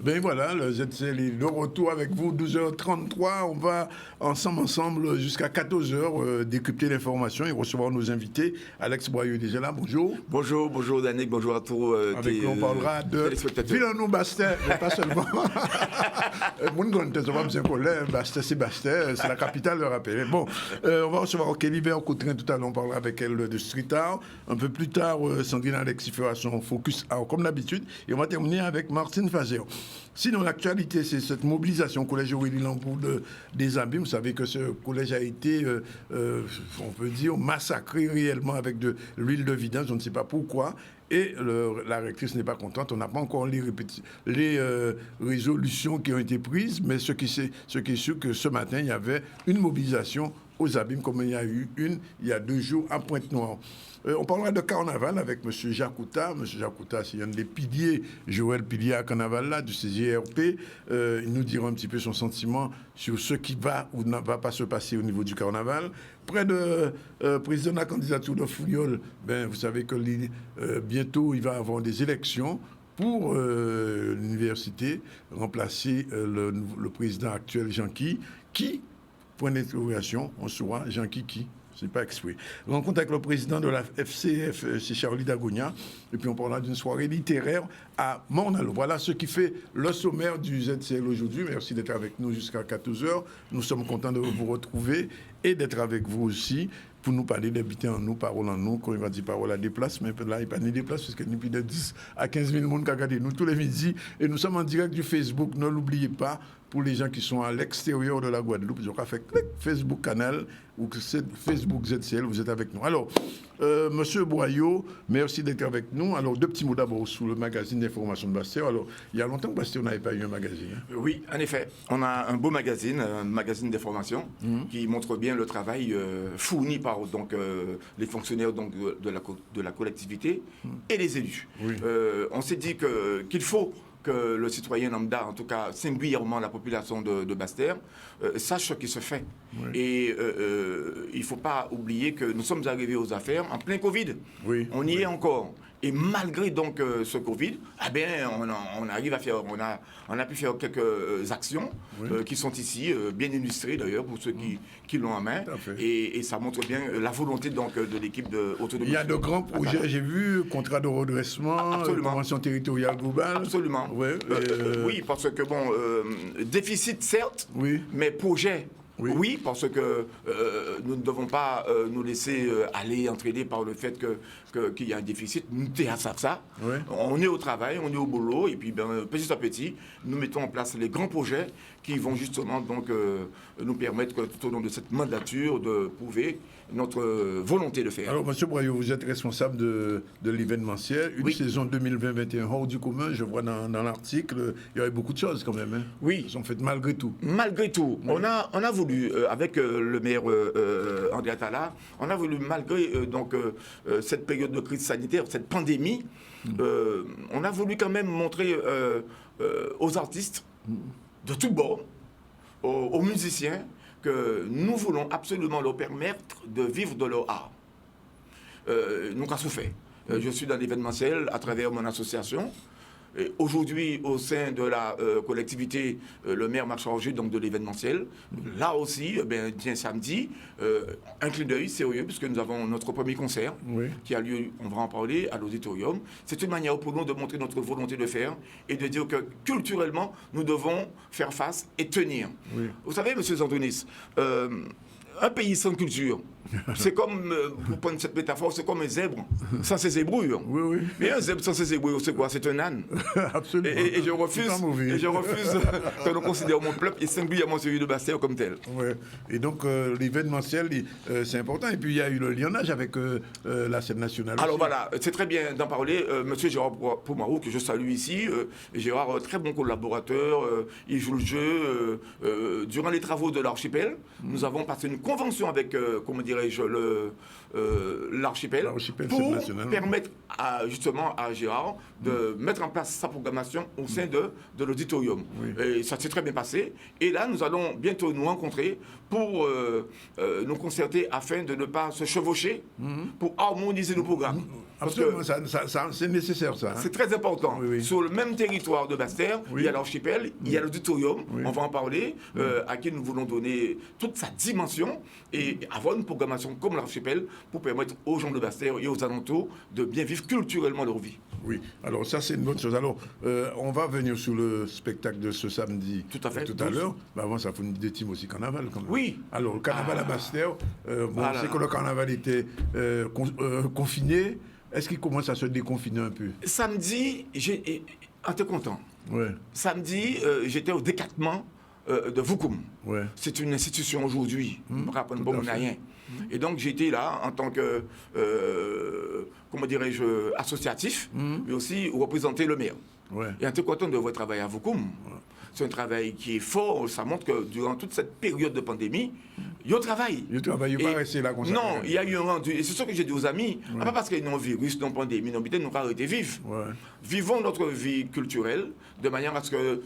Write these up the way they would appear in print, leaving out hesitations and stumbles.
Ben voilà, le ZCL est de retour avec vous, 12h33. On va ensemble jusqu'à 14h décrypter l'information et recevoir nos invités. Alex Boyeux est déjà là, bonjour. Bonjour Danick, bonjour à tous. Avec nous, on parlera de Villano-Bastet, mais pas seulement. Bastet, c'est la capitale de rappel. Bon, on va recevoir Kelly Coutrin tout à l'heure, on parlera avec elle de street art. Un peu plus tard, Sandrine Alexis fera son focus art comme d'habitude. Et on va terminer avec Martine Fazer. Sinon, l'actualité, c'est cette mobilisation au collège Aurélie Lambour des Abîmes. Vous savez que ce collège a été, on peut dire, massacré réellement avec de l'huile de vidange. Je ne sais pas pourquoi. Et la rectrice n'est pas contente. On n'a pas encore les résolutions qui ont été prises. Mais ce qui est sûr, que ce matin, il y avait une mobilisation aux Abîmes, comme il y a eu une il y a 2 jours à Pointe-Noire. On parlera de carnaval avec M. Jacouta. M. Jacouta, c'est un des piliers, Joël Pilier à carnaval là, du CGRP. Il nous dira un petit peu son sentiment sur ce qui va ou ne va pas se passer au niveau du carnaval. Près de président de la candidature de Fouillol, vous savez que bientôt il va y avoir des élections pour l'université, remplacer le président actuel, Jean-Qui, point d'interrogation, on saura Jean-Qui. C'est pas exprès. Rencontre avec le président de la FCF, c'est Charlie Dagonia. Et puis on parlera d'une soirée littéraire à Mornalo. Voilà ce qui fait le sommaire du ZCL aujourd'hui. Merci d'être avec nous jusqu'à 14h. Nous sommes contents de vous retrouver et d'être avec vous aussi pour nous parler d'habiter en nous, parole en nous. Quand il va dire parole à déplace, mais là, il n'y a pas ni déplace, parce qu'il y a plus de 10 à 15 000 personnes qui regardent nous tous les midis. Et nous sommes en direct du Facebook. Ne l'oubliez pas, pour les gens qui sont à l'extérieur de la Guadeloupe, ils ont fait clic, Facebook canal ou Facebook ZCL, vous êtes avec nous. Alors, Monsieur Boyot, merci d'être avec nous. Alors, 2 petits mots d'abord sur le magazine d'information de Bastia. Alors, il y a longtemps que Bastia n'avait pas eu un magazine. Hein. Oui, en effet. On a un beau magazine, un magazine d'information qui montre bien le travail fourni par les fonctionnaires de la collectivité et les élus. Oui. On s'est dit qu'il faut que le citoyen lambda, en tout cas singulièrement la population de Basse-Terre, sache ce qui se fait. Oui. Et il ne faut pas oublier que nous sommes arrivés aux affaires en plein Covid. Oui. On y est encore. Et malgré donc ce Covid, on arrive à faire, on a pu faire quelques actions qui sont ici, bien illustrées d'ailleurs pour ceux qui l'ont en main. Et ça montre bien la volonté donc de l'équipe de autonomie. Il y a de grands projets, j'ai vu, contrat de redressement, convention territoriale globale. Absolument. Oui, parce que déficit certes, mais projet. Oui, parce que nous ne devons pas nous laisser aller, entraîner par le fait qu'il y a un déficit. Nous théâtrons ça. Oui. On est au travail, on est au boulot, et puis petit à petit, nous mettons en place les grands projets qui vont justement donc nous permettre tout au long de cette mandature de prouver notre volonté de faire. Alors, M. Boyot, vous êtes responsable de l'événementiel. Une saison 2020-2021 hors du commun, je vois dans l'article, il y avait beaucoup de choses quand même. Hein. Oui. Ils sont faites malgré tout. Malgré tout. Oui. On a voulu, avec le maire André Attala, on a voulu, malgré cette période de crise sanitaire, cette pandémie, on a voulu quand même montrer aux artistes de tous bords, aux musiciens, que nous voulons absolument leur permettre de vivre de leur art. Nous avons souffert. Je suis dans l'événementiel à travers mon association. Aujourd'hui, au sein de la collectivité, le maire m'a chargé donc de l'événementiel. Là aussi, tiens, samedi, un clin d'œil sérieux, puisque nous avons notre premier concert qui a lieu, on va en parler, à l'auditorium. C'est une manière pour nous de montrer notre volonté de faire et de dire que culturellement, nous devons faire face et tenir. Oui. Vous savez, M. Zandonis, un pays sans culture, c'est comme, pour prendre cette métaphore, c'est comme un zèbre sans ses zébrures. Oui. Mais un zèbre sans ses zébrures, c'est quoi? C'est un âne. Absolument. Et je refuse que nous considérions mon peuple et singulièrement celui de Bastia comme tel. Oui. Et donc, l'événementiel, c'est important. Et puis, il y a eu le lionnage avec la scène nationale. Alors aussi. Voilà, c'est très bien d'en parler. Monsieur Gérard Poumarou, que je salue ici. Gérard, très bon collaborateur. Il joue le jeu. Durant les travaux de l'archipel, nous avons passé une convention avec, comment dirais-je, l'archipel pour permettre justement à Gérard de mettre en place sa programmation au sein de l'auditorium. Oui. Et ça s'est très bien passé. Et là, nous allons bientôt nous rencontrer pour nous concerter afin de ne pas se chevaucher, pour harmoniser nos programmes. Parce Absolument, que c'est nécessaire ça. Hein. c'est très important. Oui, oui. Sur le même territoire de Basse-Terre, Oui. il y a l'archipel, il y a l'auditorium, Oui. on va en parler, à qui nous voulons donner toute sa dimension et avoir une programmation comme l'archipel pour permettre aux gens de Basse-Terre et aux alentours de bien vivre culturellement leur vie. Oui, alors ça c'est une bonne chose. Alors, on va venir sur le spectacle de ce samedi Tout à fait, tout à l'heure. Mais avant, ça faut nous dire Tim aussi carnaval quand même. Oui. Alors, le carnaval à Basse-Terre, Voilà. c'est que le carnaval était confiné. Est-ce qu'il commence à se déconfiner un peu? Samedi, t'es content. Ouais, Samedi, j'étais au décattement de Voukoum. ouais. C'est une institution aujourd'hui, rappelle tout pas à mon fait. rien. Et donc j'étais là en tant que, comment dirais-je, associatif, mais aussi représenter le maire. Ouais. Et on est content de votre travail à Voukoum. C'est un travail qui est fort, ça montre que durant toute cette période de pandémie, il y a un travail. Il ne Et pas rester là comme ça. Non, il y a eu un rendu. Et c'est ce que j'ai dit aux amis. Pas parce qu'il y a un virus, non pandémie, non bité, nous pas arrêter vivre. Ouais. Vivons notre vie culturelle de manière à ce que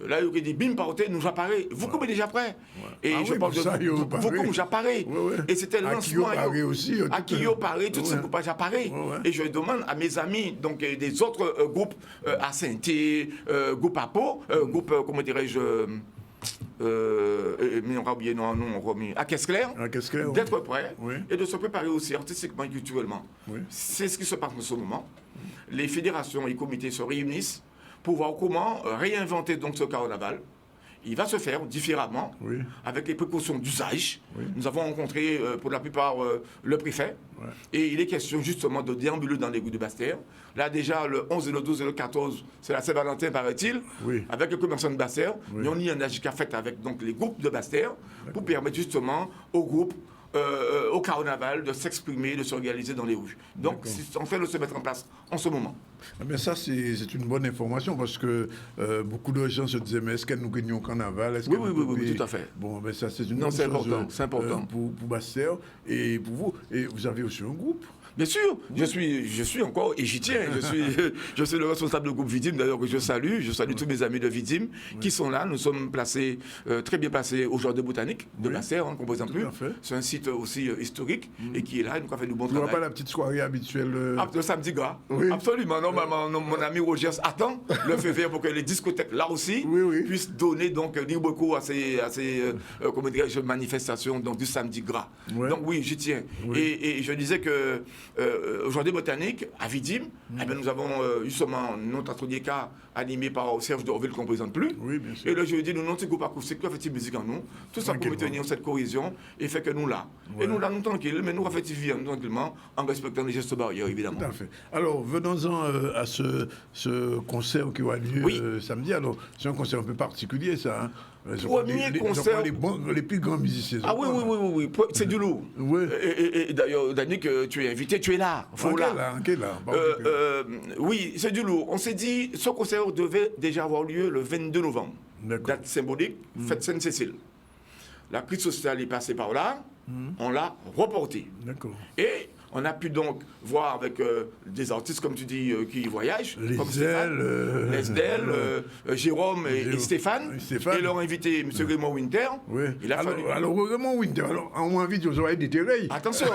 là, il y a des bim parté, nous apparaît. Vous comme déjà prêt. Et Ah je oui, parle de ça, vous paraît. comme j'apparais. Ouais, ouais. Et c'était le À lancement. Kyo paraît aussi, À Kyo paraît, tout ouais. ce groupe j'apparais. Ouais, ouais. Et je demande à mes amis, donc des autres groupes, à Saint-Thé, groupe à Pau, groupe, comment dirais-je, mais on va oublier, non, on remet à Caisse-Claire, À Caisse-Claire, d'être prêt Oui. et de se préparer aussi artistiquement et culturellement. Oui. C'est ce qui se passe en ce moment. Les fédérations et comités se réunissent pour voir comment réinventer donc ce carnaval. Il va se faire différemment, Oui. avec les précautions d'usage. Oui. Nous avons rencontré pour la plupart le préfet. Ouais. Et il est question justement de déambuler dans les rues de Basse-Terre. Là déjà, le 11 et le 12 et le 14, c'est la Saint-Valentin, paraît-il, Oui. avec les commerçants de Basse-Terre. Oui. Mais on y a un agit fait avec donc, les groupes de Basse-Terre pour permettre justement aux groupes au carnaval de s'exprimer, de s'organiser dans les rues. Donc, c'est en train de se mettre en place en ce moment. Mais ça, c'est une bonne information parce que beaucoup de gens se disaient, mais est-ce qu'elle nous gagne au carnaval? Oui, oui, tout à fait. Bon, mais ça, c'est une Non, bonne c'est chose important, c'est important. pour Basse-Terre et pour vous. Et vous avez aussi un groupe. Bien sûr, je suis encore et j'y tiens. Je suis le responsable du groupe Vidim, d'ailleurs que je salue. Je salue tous mes amis de Vidim qui sont là. Nous sommes placés, très bien placés au Jardin botanique de Basse-Terre, qu'on ne présente plus. C'est un site aussi historique et qui est là. Il nous a fait du bon Tu vois travail. pas la petite soirée habituelle Le samedi gras. Oui. Absolument. Normalement, mon ami Rogers attend le feu vert pour que les discothèques, là aussi, Oui. puissent donner donc libre cours à ces comment dirais-je, manifestations donc, du samedi gras. Ouais. Donc oui, j'y tiens. Oui. Et je disais que aujourd'hui botanique, à Vidim, eh ben, nous avons justement notre atelier cas animé par Serge Dorville qu'on ne présente plus. Oui, bien sûr. Et le jeudi, nous avons un groupe acoustique, qui a fait une musique en nous. Tout ça pour maintenir cette cohésion et fait que nous là. Ouais. Et nous là, nous tranquilles, mais nous vivons tranquillement en respectant les gestes barrières, évidemment. Tout à fait. Alors, venons-en à ce concert qui aura lieu Oui. samedi. Alors, c'est un concert un peu particulier, ça. Hein. Premier concert. Les plus grands musiciens. Ah oui, c'est du lourd. Oui. Et d'ailleurs, Danick, tu es invité, tu es là. Faut là. Oui, c'est du lourd. On s'est dit, ce concert devait déjà avoir lieu le 22 novembre. Date symbolique, fête Sainte-Cécile. La crise sociale est passée par là, on l'a reporté. D'accord. Et on a pu donc voir avec des artistes, comme tu dis, qui voyagent, Les comme ailes, Jérôme et Stéphane, et leur invité, M. Raymond Winter. Oui. Il a fallu... Alors, Raymond Winter, on invite aux oreilles des terrains. Attention,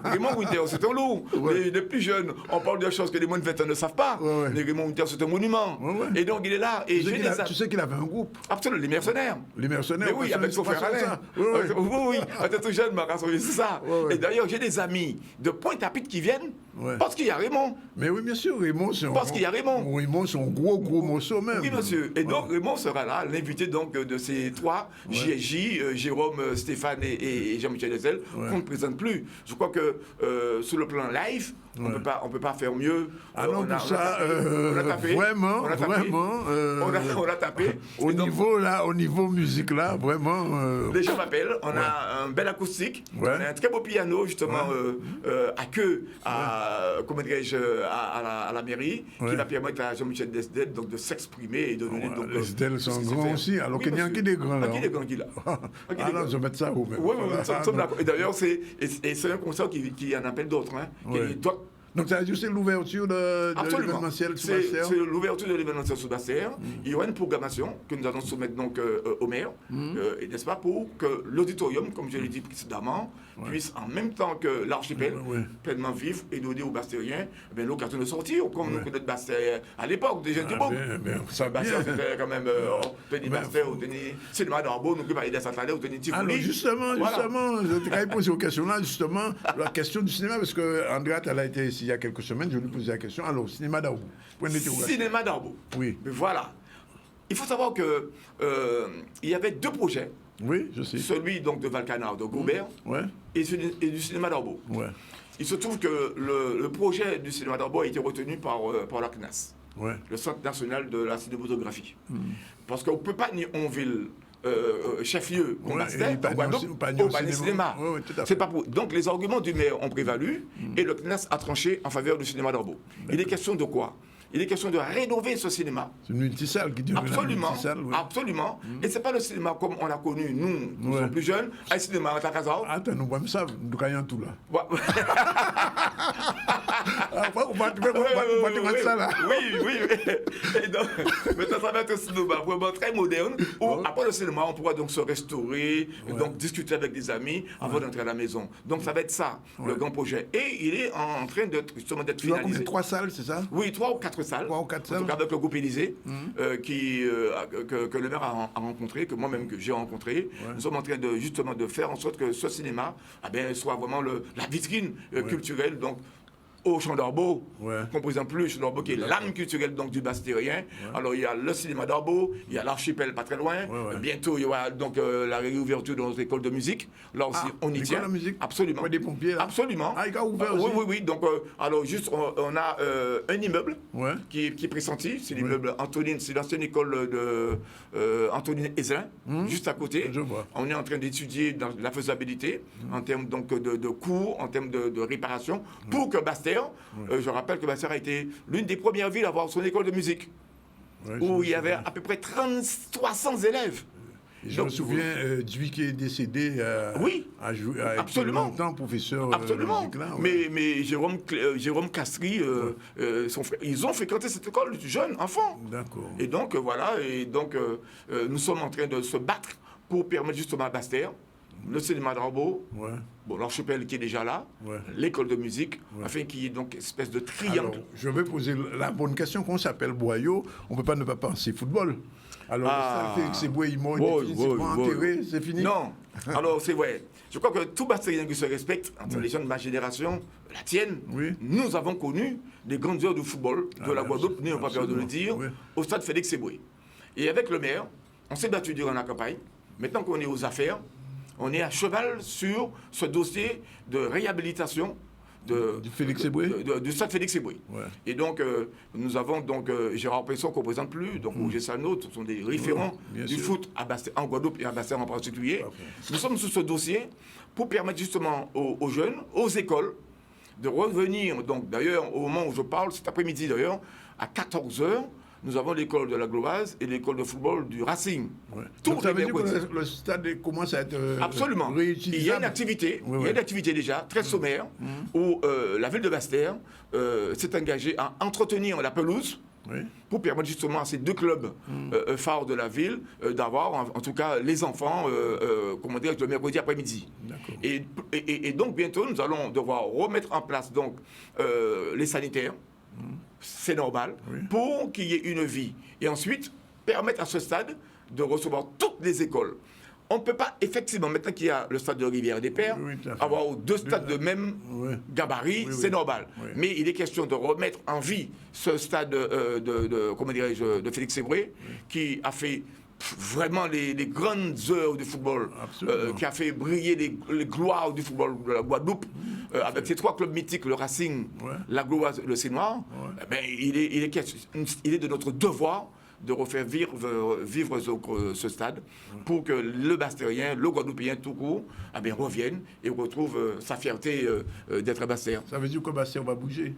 Raymond Winter, c'est un loup. Ouais. Les plus jeunes, on parle de choses que les moins de 20 ans ne savent pas. Ouais. Mais Raymond Winter, c'est un monument. Ouais. Et donc, il est là. Et Tu sais qu'il avait un groupe. Absolument, les mercenaires. Les mercenaires. Mais oui, avec son frère Alain. Oui, on était tout jeune, c'est ça. Ouais. Et d'ailleurs, j'ai des amis de Pointe-à-Pitre qui viennent parce qu'il y a Raymond. Mais oui, bien sûr, Raymond, c'est parce qu'il y a Raymond. Raymond, c'est un gros morceau même. Oui, monsieur. Et donc, Raymond sera là, l'invité donc de ces trois, JJ, Jérôme, Stéphane et Jean-Michel Dezel, qu'on ne présente plus. Je crois que sur le plan live, on peut pas faire mieux. Ah non, on a tapé. Vraiment, on a tapé. On a tapé. Au niveau musique là, vraiment. Les gens m'appellent, on a un bel acoustique, on a un très beau piano justement à queue, comment dirais-je, à la mairie, qui va permettre à Jean-Michel Desdel donc de s'exprimer et de donner donc. Les Desdel sont grands aussi, alors qu'il y a un qui des grands là. Qui des grands qui là. Ah non, je vais mettre ça où même. Oui, nous sommes d'accord. Et d'ailleurs, c'est un concert qui en appelle d'autres. Qui doit Donc ça veut dire c'est l'ouverture de l'événementiel sous Bastère. C'est l'ouverture de l'événementiel sous Bastère. Il y aura une programmation que nous allons soumettre donc au maire, et n'est-ce pas, pour que l'auditorium, comme je l'ai dit précédemment, puisse en même temps que l'archipel pleinement vivre et donner aux Bastériens l'occasion de sortir, comme nous connaissons Bastère à l'époque, des jeunes du beau. Bastère, c'était quand même tenir Bastère, ou tenir cinéma d'Arbo, nous parler des Saint-Alain, ou tenir Tivoli. Alors justement, je t'ai posé aux questions là, justement, la question du cinéma, parce que Andrea, elle a été ici il y a quelques semaines, je lui posais la question. Alors, cinéma d'Arbo. Cinéma d'Arbo. Oui. Mais voilà. Il faut savoir que il y avait 2 projets. Oui, je sais. Celui donc de Valcanard, de Gobert, et du cinéma d'Arbo. Ouais. Il se trouve que le projet du cinéma d'Arbo a été retenu par la CNAS, le Centre national de la cinématographie. Parce qu'on ne peut pas nier Onville, chef-lieu, au cinéma. C'est pas pour... Donc les arguments du maire ont prévalu et le CNAS a tranché en faveur du cinéma d'Arbo. Il est question de quoi? Il est question de rénover ce cinéma. C'est une multisalle qui dit absolument, absolument. Et c'est pas le cinéma comme on l'a connu, nous sommes plus jeunes, un cinéma à Takazao. Attends, nous voyons ça, nous gagnons tout là. On va te ça là. Oui. Et donc, mais ça va être un cinéma vraiment très moderne, où après le cinéma, on pourra donc se restaurer, donc discuter avec des amis avant d'entrer à la maison. Donc ça va être ça, le grand projet. Et il est en train d'être finalisé. 3 salles, c'est ça? Oui, 3 ou 4 salles. 3 ou 4 salles. En tout cas, avec le groupe Élysée, que le maire a rencontré, que moi-même j'ai rencontré. Nous sommes en train justement de faire en sorte que ce cinéma soit vraiment la vitrine culturelle. Donc, au Champ d'Arbo, composant plus le Champ d'Arbo qui est l'âme culturelle donc, du Bastérien. Alors il y a le cinéma d'Arbo, il y a l'archipel pas très loin. Bientôt il y aura donc la réouverture de notre école de musique. Là aussi on y tient. De musique. Absolument. Des pompiers là. Absolument. Ah, il a ouvert aussi. Oui. Donc alors juste on a un immeuble qui est pressenti. C'est l'immeuble Antonine, c'est l'ancienne école de Antonine Ezelin, juste à côté. Je vois. On est en train d'étudier la faisabilité en termes donc de coûts, en termes de réparation, pour que Bastère. Je rappelle que Bastère a été l'une des premières villes à avoir son école de musique, où il y avait à peu près 300 élèves. Je me souviens, Duy qui est décédé a été longtemps professeur de musique là. Mais Jérôme Castry, son frère, ils ont fréquenté cette école jeunes, enfants. D'accord. Et donc voilà, nous sommes en train de se battre pour permettre justement à Bastère, le cinéma d'Arbo, l'archipel qui est déjà là, l'école de musique, afin qu'il y ait donc une espèce de triangle. Alors, je vais poser la bonne question. Quand on s'appelle Boyau, on ne peut pas ne pas penser football. Alors, Félix Eboué, il m'a définitivement enterré, c'est fini? Non, alors c'est vrai. Je crois que tout Bastérien qui se respecte, entre les gens de ma génération, la tienne, nous avons connu des grandes heures de football de la Guadeloupe, n'ayons pas peur de le dire, au stade Félix Eboué. Et avec le maire, on s'est battu durant la campagne. Maintenant qu'on est aux affaires, on est à cheval sur ce dossier de réhabilitation du Félix Eboué, du stade Félix Eboué. Et donc, nous avons donc Gérard Pesson qu'on ne présente plus, donc Roger Sanot, ce sont des référents du foot en Guadeloupe et à Bastère en particulier. Nous sommes sur ce dossier pour permettre justement aux jeunes, aux écoles, de revenir. Donc, d'ailleurs, au moment où je parle, cet après-midi d'ailleurs, à 14h, nous avons l'école de la Gloise et l'école de football du Racing. Donc ça veut dire que le stade commence à être absolument réutilisable. Il y a une activité, déjà très sommaire où la ville de Bastère s'est engagée à entretenir la pelouse pour permettre justement à ces 2 clubs phares de la ville d'avoir en tout cas les enfants le mercredi après-midi. Et donc bientôt nous allons devoir remettre en place donc les sanitaires. C'est normal, pour qu'il y ait une vie. Et ensuite, permettre à ce stade de recevoir toutes les écoles. On ne peut pas, effectivement, maintenant qu'il y a le stade de Rivière des Pères, avoir 2 stades de même gabarit, c'est normal. Mais il est question de remettre en vie ce stade de Félix Eboué, qui a fait vraiment les grandes heures du football, qui a fait briller les gloires du football de la Guadeloupe, avec ces 3 clubs mythiques, le Racing, la Gloise, le Cénoir, il est de notre devoir de refaire vivre ce stade pour que le Bastérien, le Guadeloupéen tout court, revienne et retrouve sa fierté d'être à Bastère. Ça veut dire que Bastère va bouger?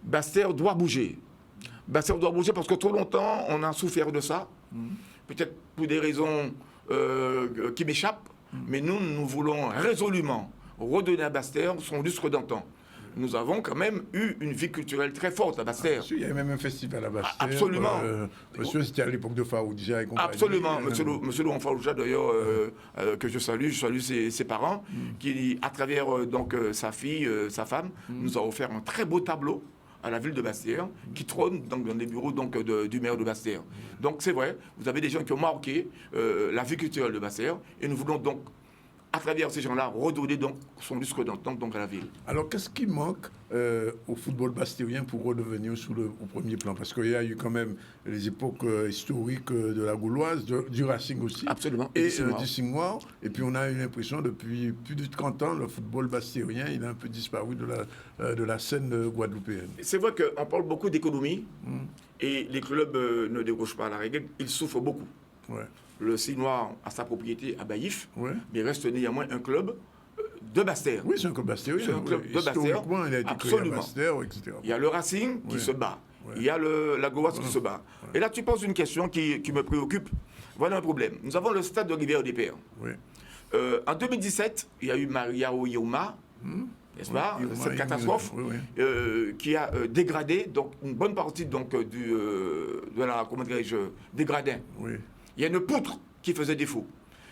Bastère doit bouger. Bastère doit bouger parce que trop longtemps, on a souffert de ça. Peut-être pour des raisons qui m'échappent, mais nous voulons résolument redonner à Bastère son lustre d'antan. nous avons quand même eu une vie culturelle très forte à Basse-Terre. Il y a même un festival à Basse-Terre. Absolument. Monsieur, c'était à l'époque de Faoudja et compagnie. Absolument. Monsieur Laurent Faoudja, d'ailleurs, que je salue ses parents, qui, à travers sa fille, sa femme, nous a offert un très beau tableau à la ville de Basse-Terre, qui trône dans les bureaux du maire de Basse-Terre. Donc c'est vrai, vous avez des gens qui ont marqué la vie culturelle de Basse-Terre, et nous voulons donc, à travers ces gens-là, redonner donc son lustre d'antan à la ville. Alors qu'est-ce qui manque au football bastérien pour redevenir au premier plan? Parce qu'il y a eu quand même les époques historiques de la Gauloise, du Racing aussi. Absolument. Et du Singnoir. Et puis on a eu l'impression, depuis plus de 30 ans, le football bastérien, il a un peu disparu de la scène guadeloupéenne. C'est vrai qu'on parle beaucoup d'économie, et les clubs ne dérougent pas à la règle, ils souffrent beaucoup. Ouais. Le Singnoir a sa propriété à Baïf, Ouais. mais reste néanmoins un club de Basse-Terre. Oui, c'est un club bastérien. C'est un club de Basse-Terre. Historiquement, il a été créé à Basse-Terre, etc. Il y a le Racing qui se bat. Il y a la Gauloise qui se bat. Et là, tu poses une question qui me préoccupe. Voilà un problème. Nous avons le stade de Rivière-des-Pères. Oui. En 2017, il y a eu Maria Oyoma, n'est-ce pas, cette catastrophe qui a dégradé donc, une bonne partie donc, de la, comment dirais-je, des gradins. Oui. Il y a une poutre qui faisait défaut.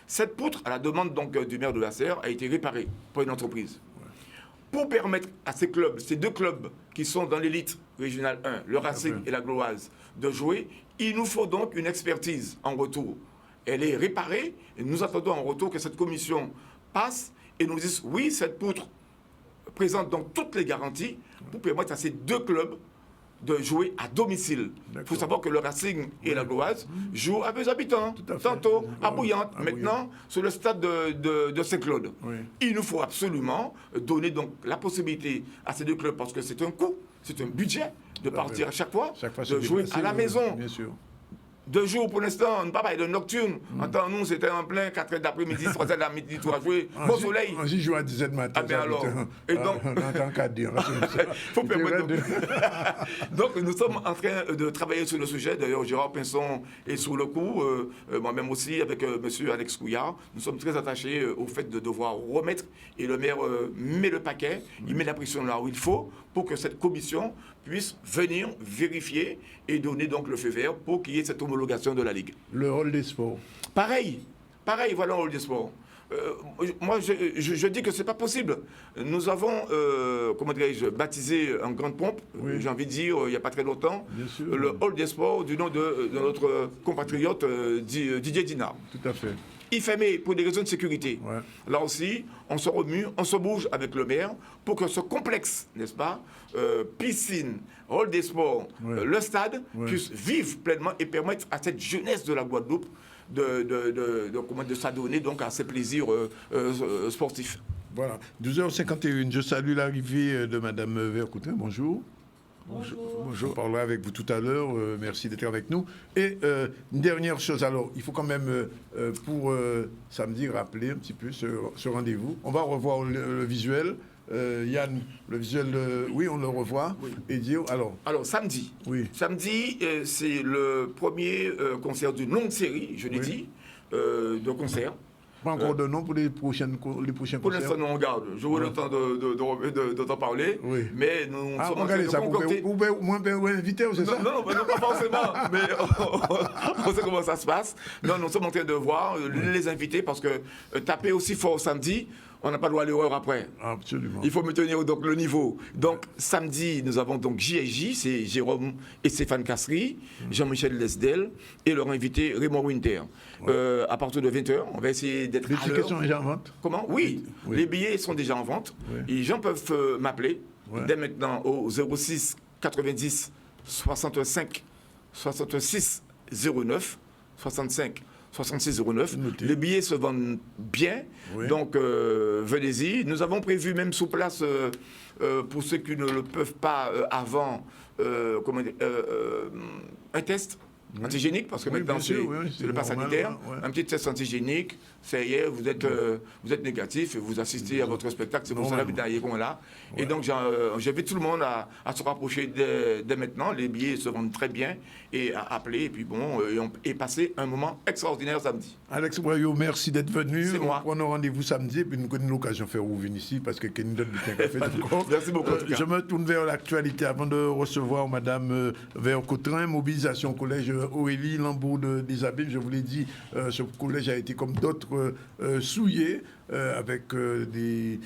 Cette poutre, à la demande donc, du maire de Basse-Terre, a été réparée par une entreprise. Pour permettre à ces clubs, ces deux clubs qui sont dans l'élite régionale 1, le Racing et la Gauloise, de jouer, il nous faut donc une expertise en retour. Elle est réparée et nous attendons en retour que cette commission passe et nous dise oui, cette poutre présente donc toutes les garanties pour permettre à ces deux clubs de jouer à domicile. Il faut savoir que le Racing et la Gauloise jouent à 2 habitants, tantôt à Bouillante, maintenant sur le stade de Saint-Claude. Oui. Il nous faut absolument donner donc la possibilité à ces deux clubs, parce que c'est un coût, c'est un budget de partir à chaque fois de jouer à la maison. Bien sûr. 2 jours pour l'instant, on ne parle pas de nocturne. En temps, nous, c'était en plein 4h d'après-midi, 3h de la midi, tout à jouer. Bon soleil. On y joue à 10h du matin. Ah bien alors. Et donc, on entend qu'à dire. faut permettre donc, nous sommes en train de travailler sur le sujet. D'ailleurs, Gérard Pinson est sur le coup. Moi-même aussi, avec monsieur Alex Couillard. Nous sommes très attachés au fait de devoir remettre. Et le maire met le paquet, il met la pression là où il faut pour que cette commission puisse venir vérifier et donner donc le feu vert pour qu'il y ait cette homologation de la Ligue. Le rôle des sports. Pareil, voilà le rôle des sports. Moi, je dis que ce n'est pas possible. Nous avons, comment dirais-je, baptisé en grande pompe, j'ai envie de dire, il n'y a pas très longtemps, le hall des sports du nom de notre compatriote Didier Dinard. Tout à fait. Il fermé pour des raisons de sécurité. Ouais. Là aussi, on se remue, on se bouge avec le maire pour que ce complexe, n'est-ce pas, piscine, hall des sports, le stade, puisse vivre pleinement et permettre à cette jeunesse de la Guadeloupe de s'adonner donc à ces plaisirs sportifs. Voilà. 12h51, je salue l'arrivée de Madame Vercoutin. Bonjour. Bonjour. Je parlerai avec vous tout à l'heure. Merci d'être avec nous. Et une dernière chose, alors, il faut quand même, pour samedi, rappeler un petit peu ce rendez-vous. On va revoir le visuel. Yann, le visuel, oui, on le revoit. Oui. Et dire, alors samedi. Oui. Samedi, c'est le premier concert d'une longue série, je l'ai dit, de concerts. Pas encore de nom pour les prochains concerts. Pour l'instant, nous on garde. J'aurai le temps de t'en parler. Oui. Mais nous sommes en train de concocter. Ou moins invité, c'est ça? Non, pas forcément. Mais on sait comment ça se passe. Non, nous sommes en train de voir les invités parce que taper aussi fort samedi, on n'a pas le droit à l'erreur après. Absolument. Il faut maintenir donc le niveau. Donc samedi, nous avons donc J&J, c'est Jérôme et Stéphane Cassery, Jean-Michel Lesdel et leur invité Raymond Winter. À partir de 20h, on va essayer d'être à l'heure. Les tickets sont déjà en vente? Comment? Oui, les billets sont déjà en vente. Et les gens peuvent m'appeler dès maintenant au 06 90 65 66 09 65 6609. Les billets se vendent bien, donc venez-y. Nous avons prévu même sur place, pour ceux qui ne le peuvent pas avant, un test antigénique, parce que Oui, maintenant bien sûr, oui, c'est le pass normal, sanitaire. ouais. Un petit test antigénique, ça y est, vous êtes négatif, et vous assistez à votre spectacle, c'est pour cela que vous êtes là. Et donc j'invite tout le monde à se rapprocher dès maintenant. Les billets se vendent très bien, et à appeler, et puis bon, et passer un moment extraordinaire samedi. Alex Boyot, merci d'être venu. C'est moi. On a rendez-vous samedi, et puis nous avons l'occasion de faire ouvrir ici, parce que Kenny donne du café. Merci beaucoup. En tout cas. Je me tourne vers l'actualité avant de recevoir Madame Vercoutrin, mobilisation au collège Aurélie Lambeau des Abîmes. Je vous l'ai dit, ce collège a été comme d'autres souillé avec de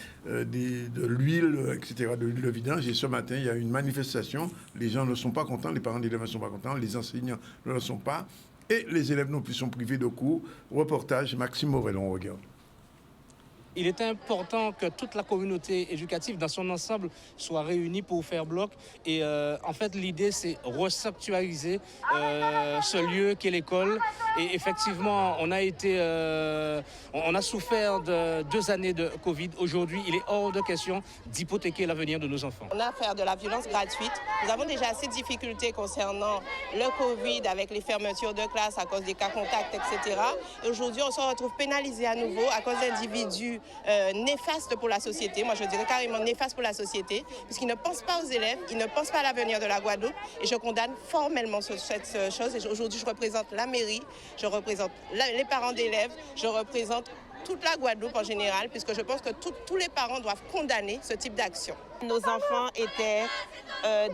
l'huile, etc., de l'huile de vidange. Et ce matin, il y a une manifestation. Les gens ne sont pas contents, les parents d'élèves ne sont pas contents, les enseignants ne le sont pas. Et les élèves non plus sont privés de cours. Reportage, Maxime Morel, on regarde. Il est important que toute la communauté éducative dans son ensemble soit réunie pour faire bloc. Et en fait, l'idée, c'est restructuraliser ce lieu qu'est l'école. Et effectivement, on a souffert de 2 années de Covid. Aujourd'hui, il est hors de question d'hypothéquer l'avenir de nos enfants. On a affaire de la violence gratuite. Nous avons déjà assez de difficultés concernant le Covid avec les fermetures de classe à cause des cas contacts, etc. Et aujourd'hui, on se retrouve pénalisé à nouveau à cause d'individus néfastes pour la société. Moi, je dirais carrément néfastes pour la société, puisqu'ils ne pensent pas aux élèves, ils ne pensent pas à l'avenir de la Guadeloupe. Et je condamne formellement cette chose. Et aujourd'hui, je représente la mairie, je représente les parents d'élèves, je représente toute la Guadeloupe en général, puisque je pense que tous les parents doivent condamner ce type d'action. Nos enfants étaient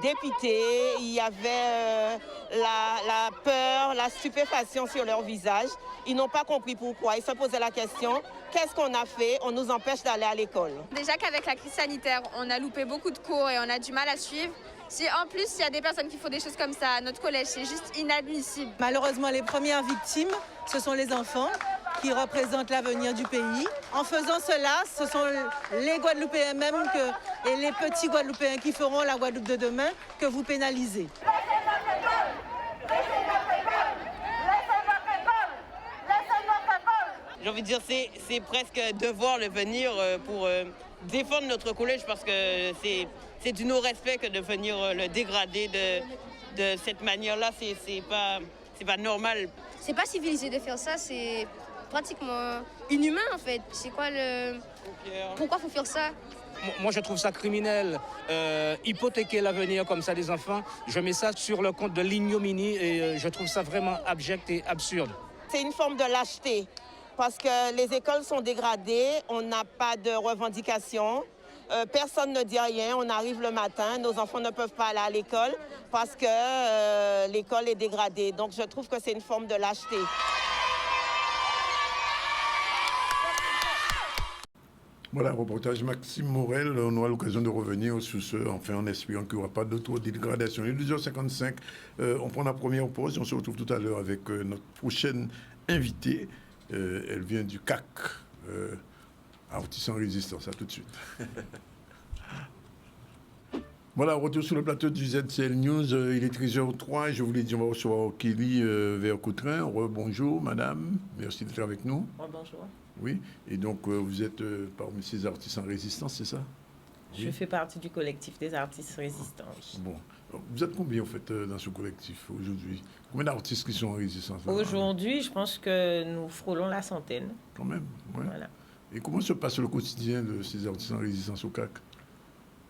dépités, il y avait la peur, la stupéfaction sur leur visage. Ils n'ont pas compris pourquoi. Ils se posaient la question, qu'est-ce qu'on a fait? On nous empêche d'aller à l'école. Déjà qu'avec la crise sanitaire, on a loupé beaucoup de cours et on a du mal à suivre. Si en plus il y a des personnes qui font des choses comme ça à notre collège, c'est juste inadmissible. Malheureusement, les premières victimes, ce sont les enfants qui représentent l'avenir du pays. En faisant cela, ce sont les Guadeloupéens même et les petits Guadeloupéens qui feront la Guadeloupe de demain que vous pénalisez. J'ai envie de dire, c'est presque devoir de venir pour défendre notre collège, parce que c'est du non-respect que de venir le dégrader de cette manière-là. C'est pas normal. C'est pas civilisé de faire ça, c'est pratiquement inhumain en fait. C'est quoi Pourquoi faut faire ça? Moi, je trouve ça criminel. Hypothéquer l'avenir comme ça des enfants, je mets ça sur le compte de l'ignominie et je trouve ça vraiment abject et absurde. C'est une forme de lâcheté, parce que les écoles sont dégradées, on n'a pas de revendications, personne ne dit rien, on arrive le matin, nos enfants ne peuvent pas aller à l'école parce que l'école est dégradée. Donc je trouve que c'est une forme de lâcheté. Voilà, reportage Maxime Morel. On aura l'occasion de revenir sur ce, enfin en espérant qu'il n'y aura pas d'autres dégradations. Il est 12h55, on prend la première pause. On se retrouve tout à l'heure avec notre prochaine invitée. Elle vient du CAC, Artistes en Résistance. À tout de suite. Voilà, retour sur le plateau du ZCL News. Il est 13h03 et je vous l'ai dit, on va recevoir Kelly Vercoutrin. Bonjour, madame. Merci d'être avec nous. Bonjour. Oui, et donc vous êtes parmi ces artistes en résistance, c'est ça? Je fais partie du collectif des artistes résistants. Oui. Bon, alors, vous êtes combien en fait dans ce collectif aujourd'hui? Combien d'artistes qui sont en résistance? Aujourd'hui, je pense que nous frôlons la centaine. Quand même, ouais. Voilà. Et comment se passe le quotidien de ces artistes en résistance au CAC?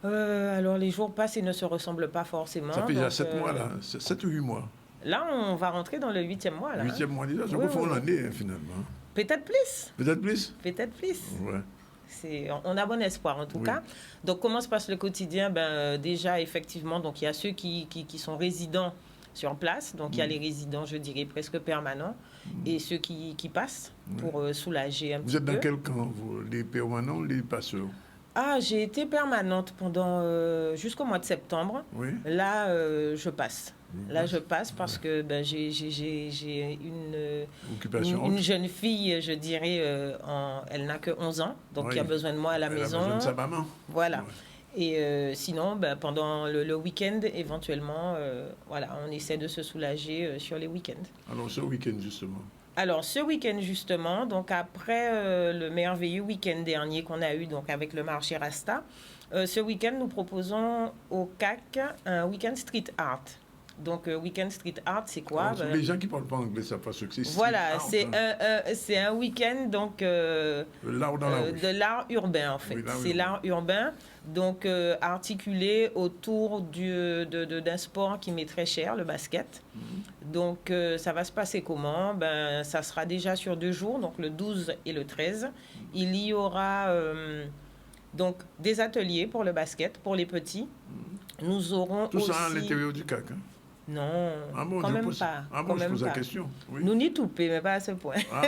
Alors les jours passent et ne se ressemblent pas forcément. Ça fait déjà 7 mois là, 7 ou 8 mois. Là, on va rentrer dans le 8e mois. 8e mois déjà, ça fait l'année finalement. Peut-être plus. Peut-être plus? Peut-être plus. Ouais. On a bon espoir en tout cas. Donc comment se passe le quotidien? Déjà effectivement, donc il y a ceux qui sont résidents sur place, donc il y a les résidents, je dirais presque permanents, et ceux qui passent pour soulager un petit peu. Vous êtes dans quel camp, vous? Les permanents ou les passeurs? J'ai été permanente pendant jusqu'au mois de septembre. Oui. Là, je passe. Là, je passe parce que j'ai une jeune fille, je dirais, elle n'a que 11 ans, donc qui a besoin de moi à la maison. Elle a besoin de sa maman. Voilà. Ouais. Et sinon, pendant le week-end, éventuellement, voilà, on essaie de se soulager sur les week-ends. Alors, ce week-end, justement. Alors, ce week-end, justement, donc après le merveilleux week-end dernier qu'on a eu donc avec le marché Rasta, ce week-end, nous proposons au CAC un week-end street art. Donc, Weekend Street Art, c'est quoi? Les gens qui ne parlent pas anglais, ça passe que c'est street voilà, art, c'est un week-end donc, l'art dans la rue. de l'art urbain, en fait. Oui, c'est l'art urbain, donc articulé autour d'un sport qui m'est très cher, le basket. Donc, ça va se passer comment? Ça sera déjà sur 2 jours, donc le 12 et le 13. Il y aura donc des ateliers pour le basket, pour les petits. Nous aurons tout aussi... ça à l'intérieur du CAC, hein? Non, quand même pas. Ah bon, je pose la question. Oui. Nous n'y toupés, mais pas à ce point. Ah,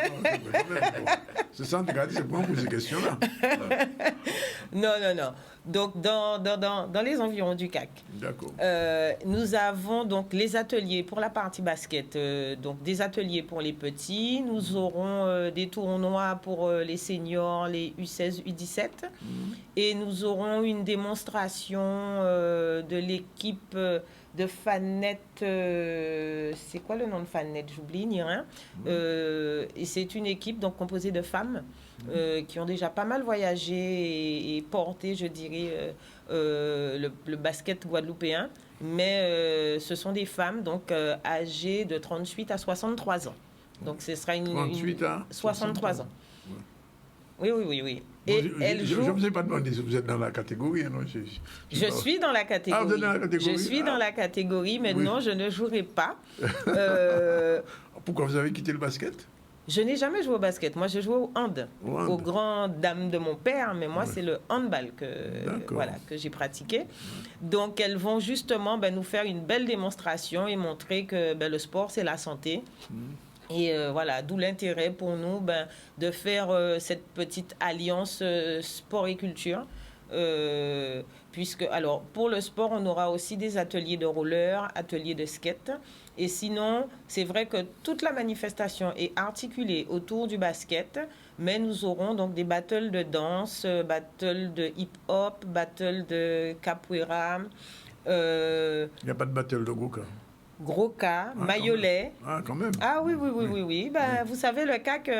c'est ça, c'est pour poser ces questions-là. Non. Donc, dans les environs du CAC, nous avons donc les ateliers pour la partie basket, donc des ateliers pour les petits. Nous aurons des tournois pour les seniors, les U16, U17. Et nous aurons une démonstration de l'équipe... de Fanette, c'est quoi le nom de Fanette? J'oublie, ni rien. Et c'est une équipe donc composée de femmes qui ont déjà pas mal voyagé et porté, je dirais, le basket guadeloupéen. Mais ce sont des femmes donc âgées de 38 à 63 ans. Donc ce sera 38 à 63 ans. Ouais. Oui. Bon, Et je ne vous ai pas demandé si vous êtes dans la catégorie. Non, je suis dans la catégorie. Ah, vous êtes dans la catégorie. Je suis dans la catégorie, mais non, je ne jouerai pas. Pourquoi vous avez quitté le basket? Je n'ai jamais joué au basket. Moi, je joue au hand. Aux grandes dames de mon père, mais moi, c'est le handball que j'ai pratiqué. Donc, elles vont justement nous faire une belle démonstration et montrer que le sport, c'est la santé. Et voilà, d'où l'intérêt pour nous de faire cette petite alliance sport et culture. Puisque, alors, pour le sport, on aura aussi des ateliers de roller, ateliers de skate. Et sinon, c'est vrai que toute la manifestation est articulée autour du basket, mais nous aurons donc des battles de danse, battles de hip-hop, battles de capoeira. Il n'y a pas de battle de Goka? Gros cas, Mayolet. Quand même. Ah oui. Vous savez, le CAC,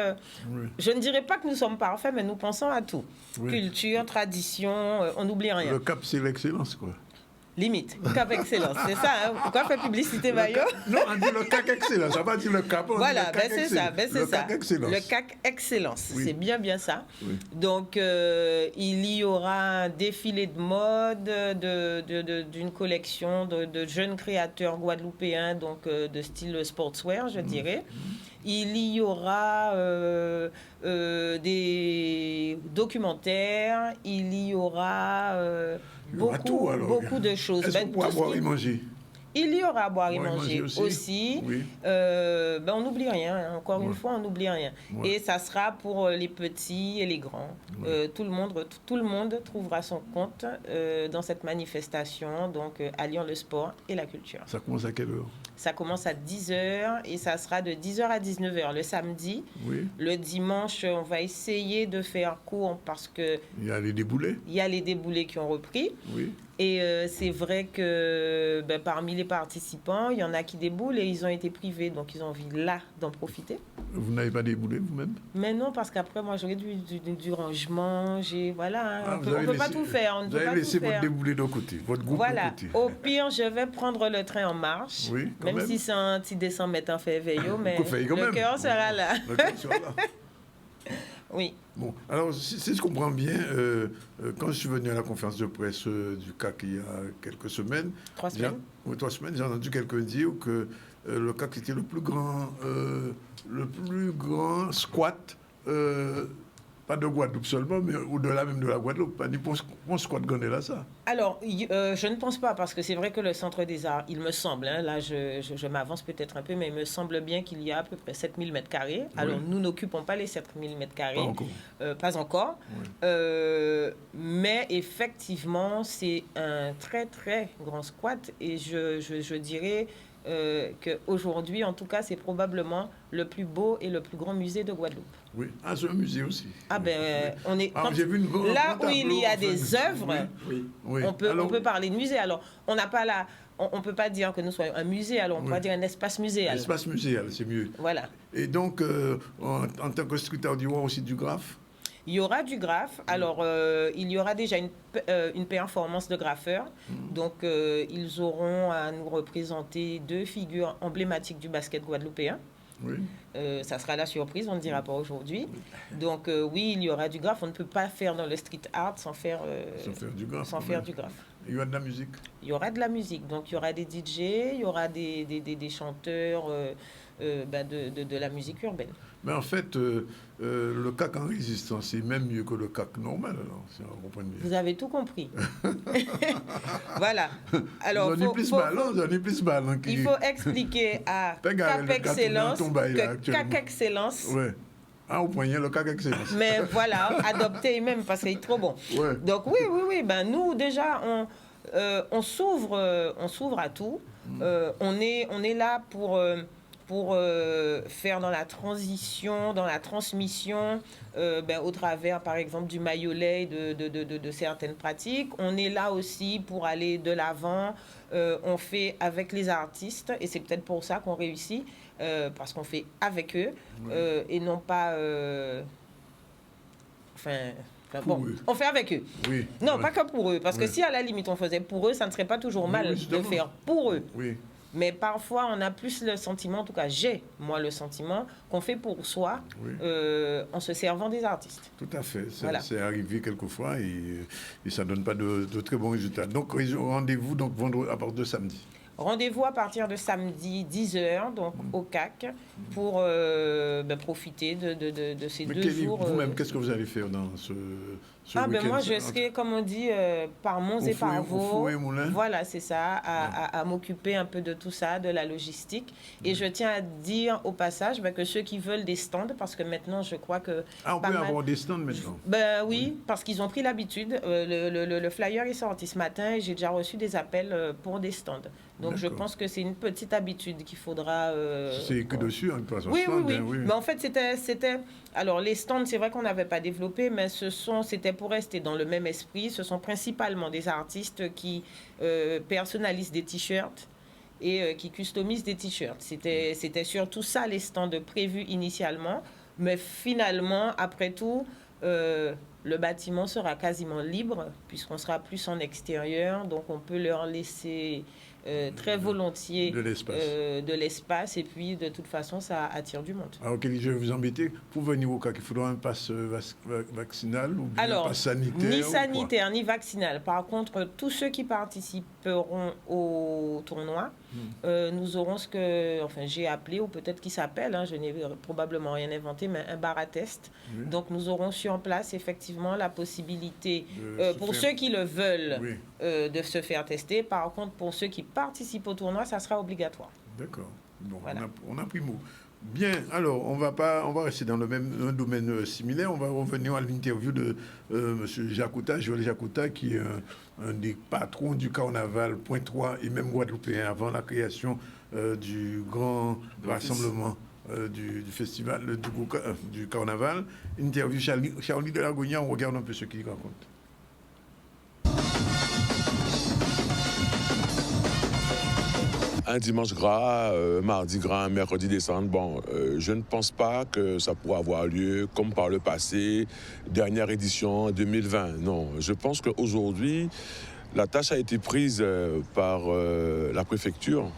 je ne dirais pas que nous sommes parfaits, mais nous pensons à tout. Culture, tradition, on n'oublie rien. Le CAP, c'est l'excellence, quoi. Limite, CAP Excellence, c'est ça. Hein? Pourquoi faire publicité, Mayo? Non, on dit le CAC Excellence, ça va dire le CAP. Voilà, c'est ça. CAC Excellence. Le CAC Excellence, c'est bien ça. Oui. Donc, il y aura un défilé de mode d'une collection de jeunes créateurs guadeloupéens, donc de style sportswear, je dirais. Il y aura des documentaires, il y aura... beaucoup de choses. Est-ce qu'on pourra boire et manger? Il y aura à boire et manger aussi. Oui. On n'oublie rien. Encore une fois, on n'oublie rien. Et ça sera pour les petits et les grands. Tout le monde trouvera son compte dans cette manifestation, donc alliant le sport et la culture. Ça commence à quelle heure? Ça commence à 10h et ça sera de 10h à 19h le samedi. Oui. Le dimanche, on va essayer de faire court parce que... Il y a les déboulés. Il y a les déboulés qui ont repris. Oui. Et c'est vrai que parmi les participants, il y en a qui déboulent et ils ont été privés. Donc, ils ont envie là d'en profiter. Vous n'avez pas déboulé vous-même? Mais non, parce qu'après, moi, j'aurais du rangement. Voilà, on ne peut pas tout faire. Vous avez laissé votre déboulé de côté, votre groupe de côté. Au pire, je vais prendre le train en marche. Oui, même si c'est un petit descente en fait veillot, mais le cœur sera là. Le cœur sera là. Oui. Bon, alors, si je comprends bien, quand je suis venu à la conférence de presse du CAC il y a quelques semaines... 3 semaines. 3 semaines, j'ai entendu quelqu'un dire que le CAC était le plus grand squat, pas de Guadeloupe seulement, mais au-delà même de la Guadeloupe. Pas ni pour squat gagner là, ça. Alors, je ne pense pas, parce que c'est vrai que le Centre des Arts, il me semble, là je m'avance peut-être un peu, mais il me semble bien qu'il y a à peu près 7000 m². Alors, nous n'occupons pas les 7000 m². Pas encore. Oui. Mais effectivement, c'est un très, très grand squat. Et je dirais qu'aujourd'hui, en tout cas, c'est probablement le plus beau et le plus grand musée de Guadeloupe. Oui, c'est un musée aussi. On est j'ai vu là où il y a des œuvres, on peut parler de musée. Alors, on n'a pas on ne peut pas dire que nous soyons un musée, alors on pourrait dire un espace muséal. Un espace muséal, c'est mieux. Voilà. Et donc, en tant que sculpteur du roi aussi du graphe? Il y aura du graphe. Alors, il y aura déjà une performance de graffeurs. Donc, ils auront à nous représenter 2 figures emblématiques du basket guadeloupéen. Oui. Ça sera la surprise, on ne dira pas aujourd'hui. Donc, oui, il y aura du graphe. On ne peut pas faire dans le street art sans faire du graphe. Il y aura de la musique. Il y aura de la musique. Donc, il y aura des DJ, il y aura des chanteurs de la musique urbaine. Mais en fait, le CAC en résistance, c'est même mieux que le CAC normal, alors, si on comprend bien. Vous avez tout compris. Voilà. Alors, j'en ai plus mal. Il faut expliquer à CAP Excellence que CAC Excellence... Ouais. Au poignet, le CAC Excellence. Mais voilà, adopté même, parce qu'il est trop bon. Ouais. Donc oui. Ben, nous, déjà, on s'ouvre à tout. On est là pour faire dans la transition, dans la transmission, au travers, par exemple, du maillot-lait de certaines pratiques. On est là aussi pour aller de l'avant. On fait avec les artistes, et c'est peut-être pour ça qu'on réussit, parce qu'on fait avec eux, et non pas... on fait avec eux. Oui. Non, pas que pour eux, parce que si à la limite on faisait pour eux, ça ne serait pas toujours mal de faire pour eux. Oui. Mais parfois, on a plus le sentiment, en tout cas, j'ai, moi, le sentiment qu'on fait pour soi en se servant des artistes. Tout à fait. Voilà. C'est arrivé quelquefois et ça ne donne pas de très bons résultats. Donc, rendez-vous donc, vendredi à partir de samedi. Rendez-vous à partir de samedi 10h, donc au CAC, pour profiter de ces 2 jours. Vous-même, qu'est-ce que vous allez faire dans ce week-end? Moi, je serai, comme on dit, par Mons et par Vaux. Voilà, c'est ça, à m'occuper un peu de tout ça, de la logistique. Et je tiens à dire au passage que ceux qui veulent des stands, parce que maintenant, je crois que... on peut avoir des stands maintenant? Oui, parce qu'ils ont pris l'habitude. Le flyer est sorti ce matin et j'ai déjà reçu des appels pour des stands. Donc, je pense que c'est une petite habitude qu'il faudra... c'est que dessus, en toute façon. Oui. Mais en fait, c'était... Alors, les stands, c'est vrai qu'on n'avait pas développé, mais c'était pour rester dans le même esprit. Ce sont principalement des artistes qui personnalisent des t-shirts et qui customisent des t-shirts. C'était surtout ça, les stands prévus initialement. Mais finalement, après tout... le bâtiment sera quasiment libre puisqu'on sera plus en extérieur, donc on peut leur laisser très volontiers de l'espace et puis de toute façon ça attire du monde. Alors Kelly, je vais vous embêter, pour venir au CAC, il faudra un pass vaccinal ou bien un pass sanitaire? Ni sanitaire ni vaccinal. Par contre, tous ceux qui participeront au tournoi, nous aurons ce que j'ai appelé, ou peut-être qui s'appelle, je n'ai probablement rien inventé, mais un bar à test. Oui. Donc nous aurons sur place effectivement la possibilité, pour ceux qui le veulent, de se faire tester. Par contre, pour ceux qui participent au tournoi, ça sera obligatoire. D'accord. Bon, voilà. On a pris mot. Bien, alors, on va rester dans le même domaine similaire. On va revenir à l'interview de M. Jacouta, Joël Jacouta, qui est un des patrons du carnaval Pointe-Trois et même guadeloupéen avant la création du grand rassemblement du festival, du carnaval. Interview Charlie de Lagonia, on regarde un peu ce qu'il raconte. Un dimanche gras, mardi gras, mercredi décembre, je ne pense pas que ça pourra avoir lieu comme par le passé, dernière édition 2020. Non, je pense qu'aujourd'hui, la tâche a été prise par la préfecture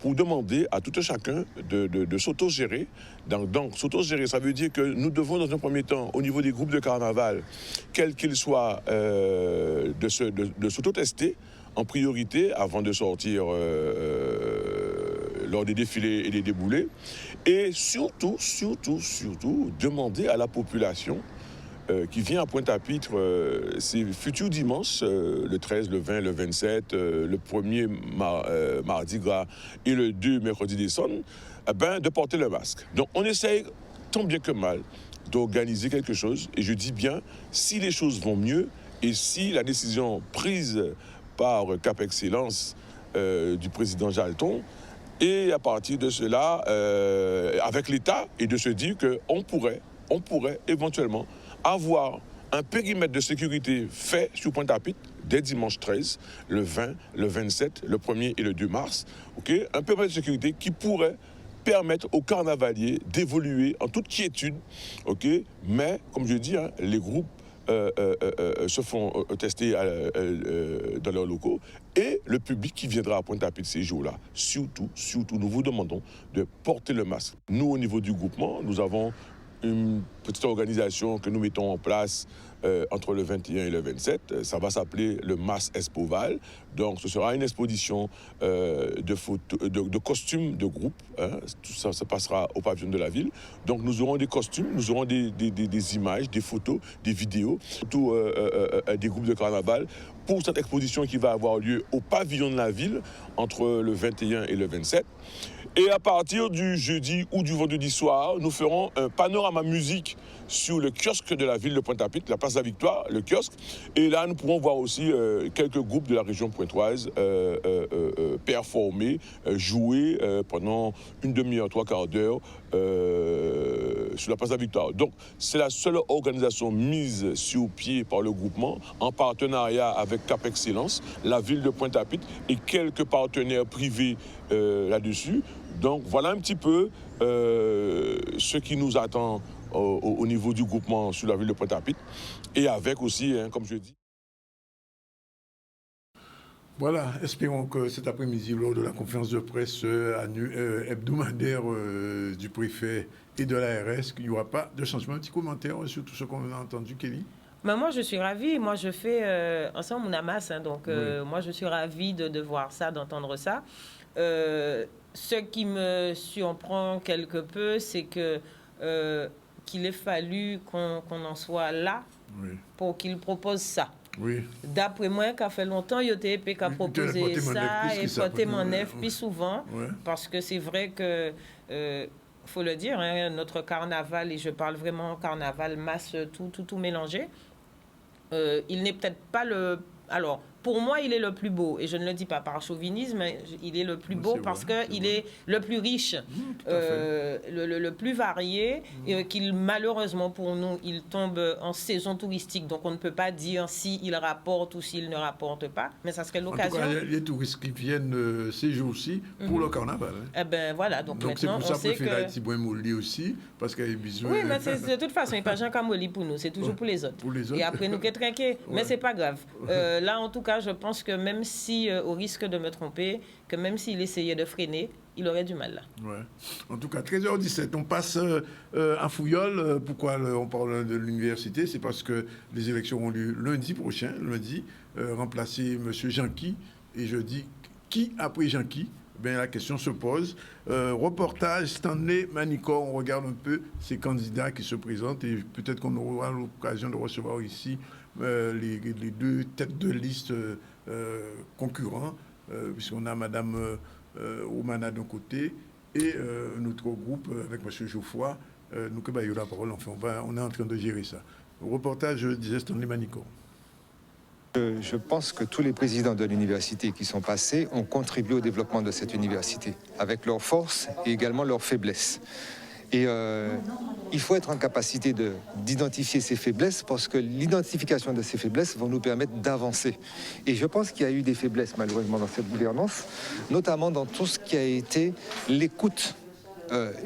pour demander à tout un chacun de s'autogérer. Donc s'autogérer, ça veut dire que nous devons dans un premier temps, au niveau des groupes de carnaval, quels qu'ils soient, de s'autotester en priorité avant de sortir lors des défilés et des déboulés. Et surtout, demander à la population qui vient à Pointe-à-Pitre ces futurs dimanches, le 13, le 20, le 27, le 1er mardi gras et le 2 mercredi décembre, de porter le masque. Donc on essaye tant bien que mal d'organiser quelque chose. Et je dis bien, si les choses vont mieux et si la décision prise par CAP Excellence du président Jalton, et à partir de cela, avec l'État, et de se dire qu'on pourrait éventuellement avoir un périmètre de sécurité fait sur Pointe-à-Pitre dès dimanche 13, le 20, le 27, le 1er et le 2 mars. Okay, un périmètre de sécurité qui pourrait permettre aux carnavaliers d'évoluer en toute quiétude, ok. Mais, comme je dis, hein, les groupes se font tester dans leurs locaux et le public qui viendra à Pointe-à-Pitre ces jours-là, surtout, nous vous demandons de porter le masque. Nous, au niveau du groupement, nous avons une petite organisation que nous mettons en place entre le 21 et le 27. Ça va s'appeler le MAS Espoval. Donc, ce sera une exposition de costumes de groupe. Hein. Tout ça se passera au pavillon de la ville. Donc, nous aurons des costumes, nous aurons des images, des photos, des vidéos, surtout des groupes de carnaval pour cette exposition qui va avoir lieu au pavillon de la ville entre le 21 et le 27. Et à partir du jeudi ou du vendredi soir, nous ferons un panorama musique sur le kiosque de la ville de Pointe-à-Pitre, la place de la Victoire, le kiosque. Et là, nous pourrons voir aussi quelques groupes de la région pointoise performer, jouer pendant une demi-heure, 3/4 d'heure sur la place de la Victoire. Donc, c'est la seule organisation mise sur pied par le groupement en partenariat avec Cap Excellence, la ville de Pointe-à-Pitre et quelques partenaires privés là-dessus. Donc, voilà un petit peu ce qui nous attend au niveau du groupement sur la ville de Pointe-à-Pitre et avec aussi, hein, comme je dis. Voilà, espérons que cet après-midi, lors de la conférence de presse hebdomadaire du préfet et de l'ARS, qu'il n'y aura pas de changement. Un petit commentaire sur tout ce qu'on a entendu, Kelly? Ben moi, je suis ravie. Moi, je fais ensemble on amasse. Hein, donc, oui. Moi, je suis ravie de voir ça, d'entendre ça. Ce qui me surprend quelque peu, c'est que qu'il ait fallu qu'on en soit là oui. pour qu'il propose ça. Oui. D'après moi, ça fait longtemps qu'il a proposé ça et porté mon nef plus souvent. Ouais. Parce que c'est vrai que, faut le dire, hein, notre carnaval, et je parle vraiment carnaval, masse, tout mélangé, il n'est peut-être pas le... Alors, pour moi, il est le plus beau. Et je ne le dis pas par chauvinisme, il est le plus beau parce qu'il est le plus riche, le plus varié, et qu'il, malheureusement pour nous, il tombe en saison touristique. Donc, on ne peut pas dire s'il rapporte ou s'il ne rapporte pas. Mais ça serait l'occasion. En tout cas, il y a des touristes qui viennent ces jours-ci pour le carnaval. Hein. Eh bien, voilà. Donc maintenant, c'est pour ça que Préfet Mouli aussi, parce qu'il y a besoin... Oui, mais de toute façon, il n'y a pas Jean Camoli pour nous. C'est toujours pour les autres. Pour les autres. Et après, nous qui trinqués. Mais ce n'est pas grave. Là, en tout cas, je pense que même si, au risque de me tromper, que même s'il essayait de freiner, il aurait du mal là. Ouais. En tout cas, 13h17, on passe à Fouillol. Pourquoi on parle de l'université? C'est parce que les élections ont lieu lundi prochain, remplacer M. Janqui. Et je dis, qui après Janqui? Ben, la question se pose. Reportage Stanley Manicor, on regarde un peu ces candidats qui se présentent et peut-être qu'on aura l'occasion de recevoir ici les deux têtes de liste concurrents, puisqu'on a Mme Oumana d'un côté et notre groupe avec M. Geoffroy. Nous que la parole, enfin, on est en train de gérer ça. Reportage, je disais, Stanley Manicor. Je pense que tous les présidents de l'université qui sont passés ont contribué au développement de cette université, avec leurs forces et également leurs faiblesses. Et il faut être en capacité d'identifier ces faiblesses parce que l'identification de ces faiblesses va nous permettre d'avancer. Et je pense qu'il y a eu des faiblesses malheureusement dans cette gouvernance, notamment dans tout ce qui a été l'écoute.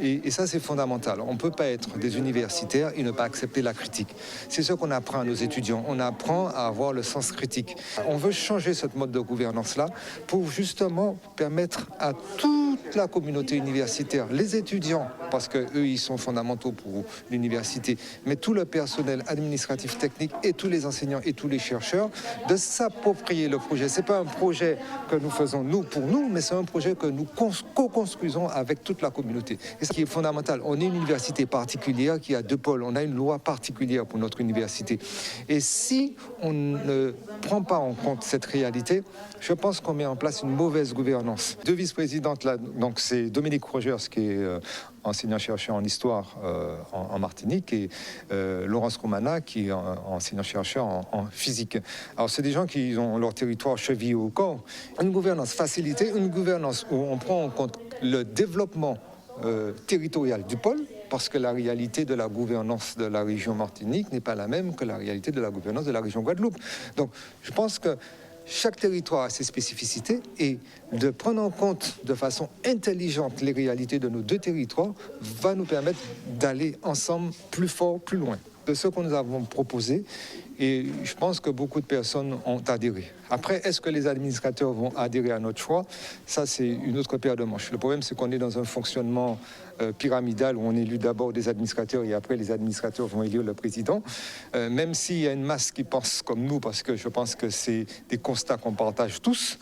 Et ça, c'est fondamental. On ne peut pas être des universitaires et ne pas accepter la critique. C'est ce qu'on apprend à nos étudiants. On apprend à avoir le sens critique. On veut changer ce mode de gouvernance-là pour justement permettre à toute la communauté universitaire, les étudiants, parce qu'eux, ils sont fondamentaux pour l'université, mais tout le personnel administratif, technique et tous les enseignants et tous les chercheurs, de s'approprier le projet. Ce n'est pas un projet que nous faisons nous pour nous, mais c'est un projet que nous co-construisons avec toute la communauté. Et ce qui est fondamental, on est une université particulière qui a deux pôles. On a une loi particulière pour notre université. Et si on ne prend pas en compte cette réalité, je pense qu'on met en place une mauvaise gouvernance. Deux vice-présidentes, là, donc c'est Dominique Rogers, qui est enseignant-chercheur en histoire en Martinique, et Laurence Romana, qui est enseignant-chercheur en physique. Alors, c'est des gens qui ont leur territoire chevillé au corps. Une gouvernance facilitée, une gouvernance où on prend en compte le développement territorial du pôle, parce que la réalité de la gouvernance de la région Martinique n'est pas la même que la réalité de la gouvernance de la région Guadeloupe. Donc, je pense que chaque territoire a ses spécificités et de prendre en compte de façon intelligente les réalités de nos deux territoires va nous permettre d'aller ensemble plus fort, plus loin. De ce que nous avons proposé, et je pense que beaucoup de personnes ont adhéré. Après, est-ce que les administrateurs vont adhérer à notre choix? Ça, c'est une autre paire de manches. Le problème, c'est qu'on est dans un fonctionnement pyramidal où on élit d'abord des administrateurs et après les administrateurs vont élire le président. Même s'il y a une masse qui pense comme nous, parce que je pense que c'est des constats qu'on partage tous,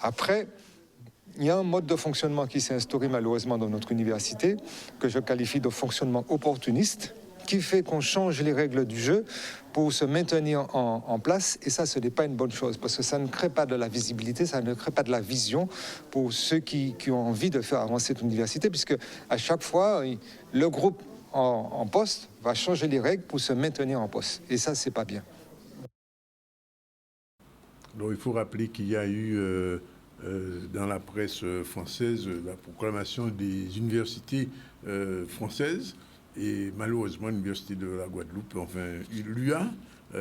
après, il y a un mode de fonctionnement qui s'est instauré malheureusement dans notre université, que je qualifie de fonctionnement opportuniste, qui fait qu'on change les règles du jeu pour se maintenir en place. Et ça, ce n'est pas une bonne chose, parce que ça ne crée pas de la visibilité, ça ne crée pas de la vision pour ceux qui ont envie de faire avancer cette université, puisque à chaque fois, le groupe en poste va changer les règles pour se maintenir en poste. Et ça, c'est pas bien. Donc, il faut rappeler qu'il y a eu dans la presse française la proclamation des universités françaises. Et malheureusement, l'Université de la Guadeloupe, enfin, l'UA,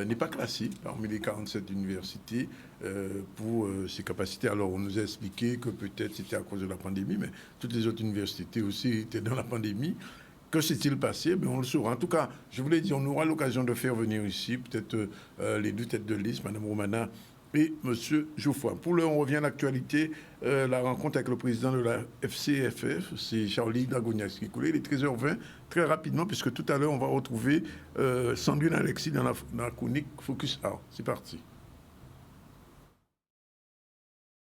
n'est pas classée parmi les 47 universités pour ses capacités. Alors, on nous a expliqué que peut-être c'était à cause de la pandémie, mais toutes les autres universités aussi étaient dans la pandémie. Que s'est-il passé? On le saura. En tout cas, je vous l'ai dit, on aura l'occasion de faire venir ici peut-être les deux têtes de liste, Mme Romana et M. Geoffroy. Pour l'heure, on revient à l'actualité. La rencontre avec le président de la FCFF, c'est Charlie Dragonias qui est coulé. Il est 13h20, très rapidement, puisque tout à l'heure, on va retrouver Sandrine Alexis dans la chronique Focus Art. C'est parti.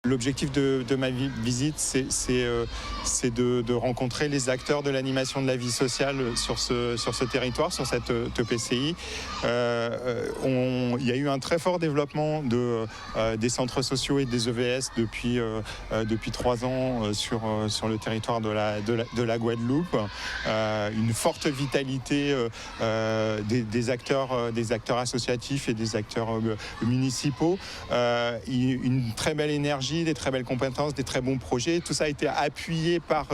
L'objectif de ma visite, c'est de rencontrer les acteurs de l'animation de la vie sociale sur ce territoire, sur cette EPCI. Il y a eu un très fort développement des centres sociaux et des EVS depuis 3 ans sur le territoire de la Guadeloupe. Une forte vitalité des acteurs associatifs et des acteurs municipaux. Une très belle énergie, des très belles compétences, des très bons projets. Tout ça a été appuyé par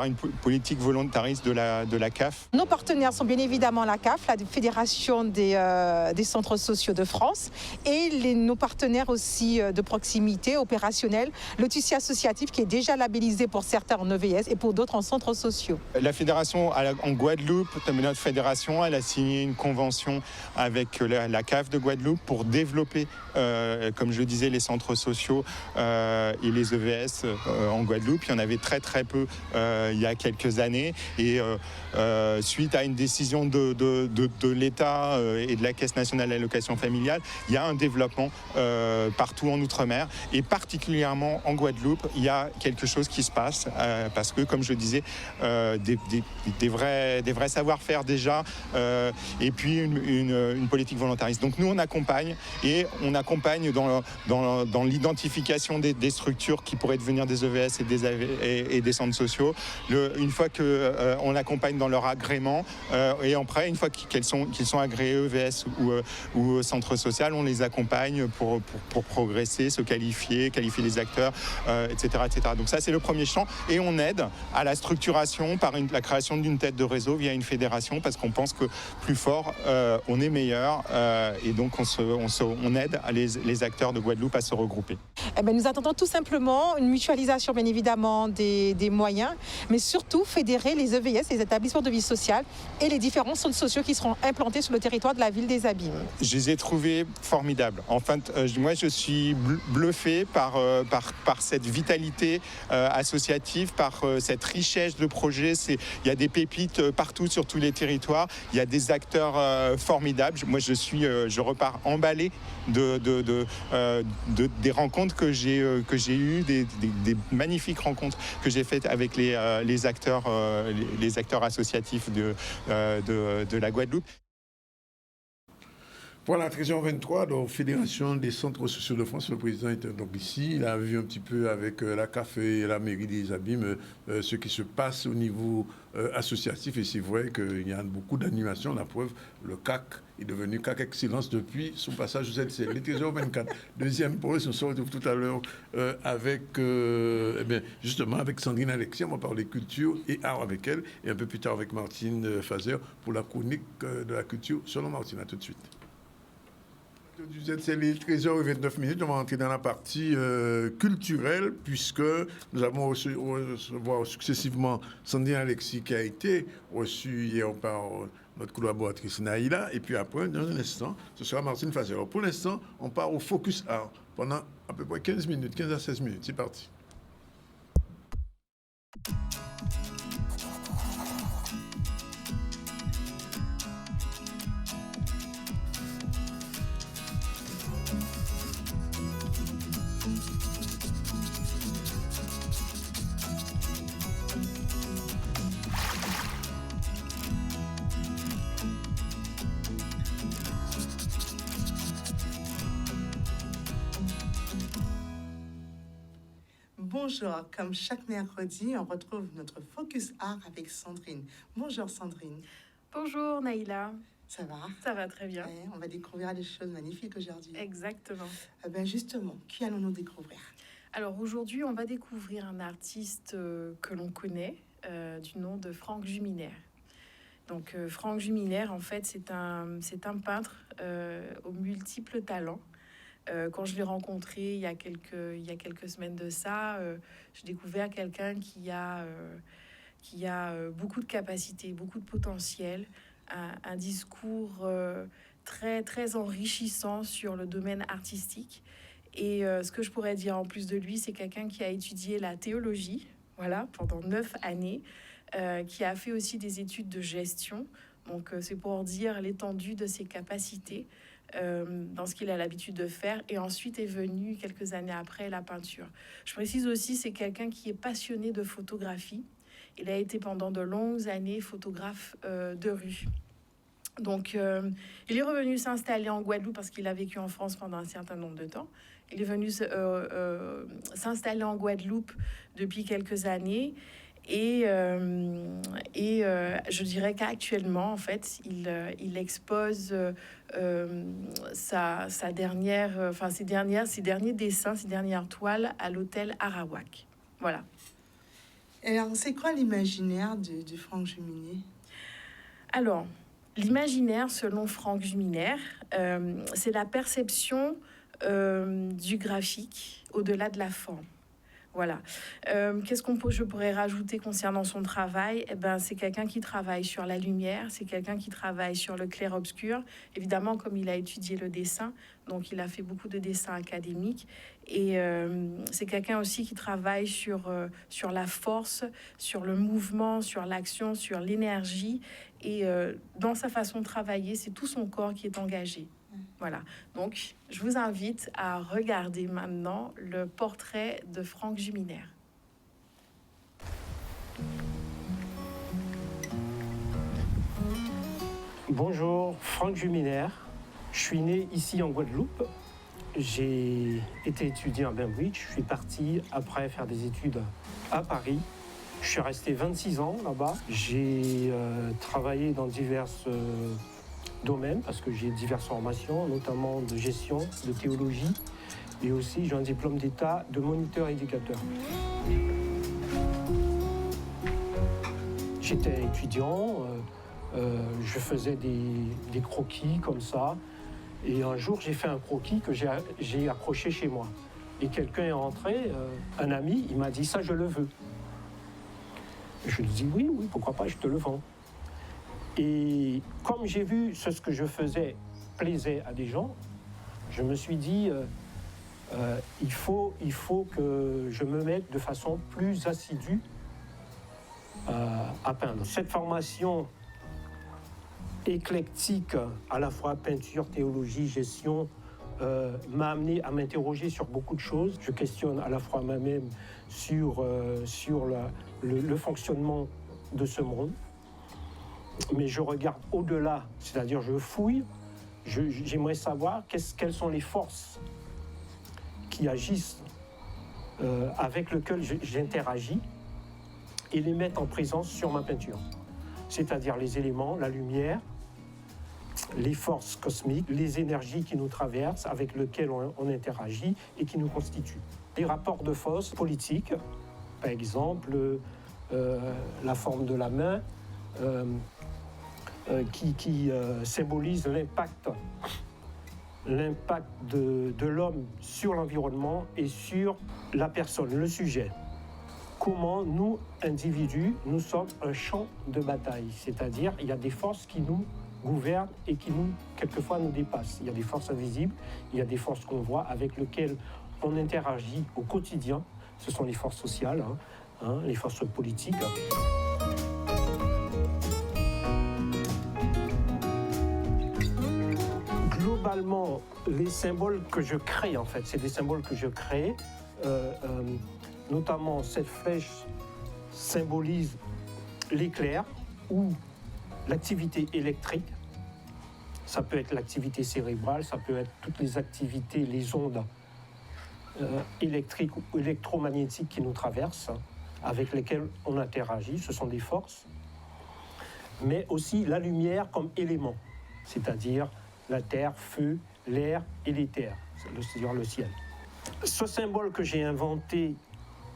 une politique volontariste de la CAF. Nos partenaires sont bien évidemment la CAF, la Fédération des centres sociaux de France, et nos partenaires aussi de proximité, opérationnels, le tissu associatif qui est déjà labellisé pour certains en EVS et pour d'autres en centres sociaux. La fédération en Guadeloupe, notre fédération, elle a signé une convention avec la CAF de Guadeloupe pour développer, comme je le disais, les centres sociaux et les EVS en Guadeloupe. Il y en avait très peu il y a quelques années, et suite à une décision de l'État et de la Caisse nationale d'allocation familiale, il y a un développement partout en Outre-mer, et particulièrement en Guadeloupe, il y a quelque chose qui se passe parce que, comme je disais, des vrais savoir-faire déjà, et puis une politique volontariste. Donc nous, on accompagne dans l'identification des structures qui pourraient devenir des EVS et des centres sociaux. Une fois qu'on l'accompagne dans leur agrément, et après, une fois qu'ils sont agréés EVS ou centres sociaux, on les accompagne pour progresser, se qualifier les acteurs, etc. Donc ça, c'est le premier champ. Et on aide à la structuration par la création d'une tête de réseau via une fédération, parce qu'on pense que plus fort, on est meilleur, et donc on aide les acteurs de Guadeloupe à se regrouper. Nous attendons tout simplement une mutualisation, bien évidemment, des moyens, mais surtout fédérer les EVS, les établissements de vie sociale, et les différents centres sociaux qui seront implantés sur le territoire de la ville des Abîmes. Je les ai trouvés formidables. Enfin, moi, je suis bluffé par cette vitalité associative, par cette richesse de projets. Il y a des pépites partout sur tous les territoires. Il y a des acteurs formidables. Moi, je repars emballé des rencontres que j'ai eues, des magnifiques rencontres que j'ai faites avec les acteurs associatifs de la Guadeloupe. Voilà, 13h23, donc Fédération des centres sociaux de France. Le président était donc ici. Il a vu un petit peu avec la CAF et la mairie des Abîmes ce qui se passe au niveau associatif. Et c'est vrai qu'il y a beaucoup d'animation. La preuve, le CAC est devenu CAC Excellence depuis son passage au ZC. Les 13h24. Deuxième pause, on se retrouve tout à l'heure avec, justement, avec Sandrine Alexis. On va parler culture et art avec elle. Et un peu plus tard avec Martine Fazer pour la chronique de la culture. Selon Martine, à tout de suite. C'est les 13h29. On va entrer dans la partie culturelle, puisque nous avons recevoir successivement Sandrine Alexis, qui a été reçue hier par notre collaboratrice Naïla, et puis après, dans un instant, ce sera Martine Fazer. Alors pour l'instant, on part au Focus Art pendant à peu près 15 minutes, 15 à 16 minutes. C'est parti. Bonjour, comme chaque mercredi, on retrouve notre Focus Art avec Sandrine. Bonjour Sandrine. Bonjour Naïla. Ça va? Ça va très bien. Ouais, on va découvrir des choses magnifiques aujourd'hui. Exactement. Justement, qui allons-nous découvrir? Alors aujourd'hui, on va découvrir un artiste que l'on connaît du nom de Franck Juminaire. Donc Franck Juminaire, en fait, c'est un peintre aux multiples talents. Quand je l'ai rencontré il y a quelques semaines de ça, j'ai découvert quelqu'un qui a beaucoup de capacités, beaucoup de potentiel, un discours très, très enrichissant sur le domaine artistique. Et ce que je pourrais dire en plus de lui, c'est quelqu'un qui a étudié la théologie, voilà, pendant 9 années, qui a fait aussi des études de gestion. Donc c'est pour dire l'étendue de ses capacités dans ce qu'il a l'habitude de faire, et ensuite est venu quelques années après la peinture. Je précise aussi, c'est quelqu'un qui est passionné de photographie. Il a été pendant de longues années photographe de rue. Donc il est revenu s'installer en Guadeloupe parce qu'il a vécu en France pendant un certain nombre de temps. Il est venu s'installer en Guadeloupe depuis quelques années. Et je dirais qu'actuellement, en fait, il expose ses derniers dessins, ses dernières toiles à l'hôtel Arawak. Voilà. Alors, c'est quoi l'imaginaire de Franck Juminaire? Alors, l'imaginaire, selon Franck Juminaire, c'est la perception du graphique au-delà de la forme. Voilà. Qu'est-ce je pourrais rajouter concernant son travail? C'est quelqu'un qui travaille sur la lumière, c'est quelqu'un qui travaille sur le clair-obscur. Évidemment, comme il a étudié le dessin, donc il a fait beaucoup de dessins académiques. Et c'est quelqu'un aussi qui travaille sur la force, sur le mouvement, sur l'action, sur l'énergie. Et dans sa façon de travailler, c'est tout son corps qui est engagé. Voilà, donc je vous invite à regarder maintenant le portrait de Franck Juminaire. Bonjour, Franck Juminaire. Je suis né ici en Guadeloupe. J'ai été étudiant à Bainbridge. Je suis parti après faire des études à Paris. Je suis resté 26 ans là-bas. J'ai travaillé dans diverses domaines parce que j'ai diverses formations, notamment de gestion, de théologie, et aussi j'ai un diplôme d'État de moniteur éducateur. J'étais étudiant, je faisais des croquis comme ça, et un jour j'ai fait un croquis que j'ai accroché chez moi. Et quelqu'un est rentré, un ami, il m'a dit « ça je le veux ». Je lui ai dit « oui, pourquoi pas, je te le vends ». Et comme j'ai vu ce que je faisais plaisait à des gens, je me suis dit il faut que je me mette de façon plus assidue à peindre. Cette formation éclectique, à la fois peinture, théologie, gestion, m'a amené à m'interroger sur beaucoup de choses. Je questionne à la fois moi-même sur le fonctionnement de ce monde. Mais je regarde au-delà, c'est-à-dire je fouille, j'aimerais savoir quelles sont les forces qui agissent, avec lesquelles j'interagis, et les mettre en présence sur ma peinture. C'est-à-dire les éléments, la lumière, les forces cosmiques, les énergies qui nous traversent, avec lesquelles on interagit et qui nous constituent. Les rapports de force politiques, par exemple, la forme de la main, qui symbolise l'impact l'impact de l'homme sur l'environnement et sur la personne, le sujet. Comment nous, individus, nous sommes un champ de bataille. C'est-à-dire, il y a des forces qui nous gouvernent et qui quelquefois nous dépassent. Il y a des forces invisibles, il y a des forces qu'on voit avec lesquelles on interagit au quotidien. Ce sont les forces sociales, les forces politiques. Globalement, les symboles que je crée, en fait, c'est des symboles que je crée. Notamment, cette flèche symbolise l'éclair ou l'activité électrique. Ça peut être l'activité cérébrale, ça peut être toutes les activités, les ondes électriques ou électromagnétiques qui nous traversent, avec lesquelles on interagit. Ce sont des forces. Mais aussi la lumière comme élément, c'est-à-dire la terre, feu, l'air et l'éther, c'est-à-dire le ciel. Ce symbole que j'ai inventé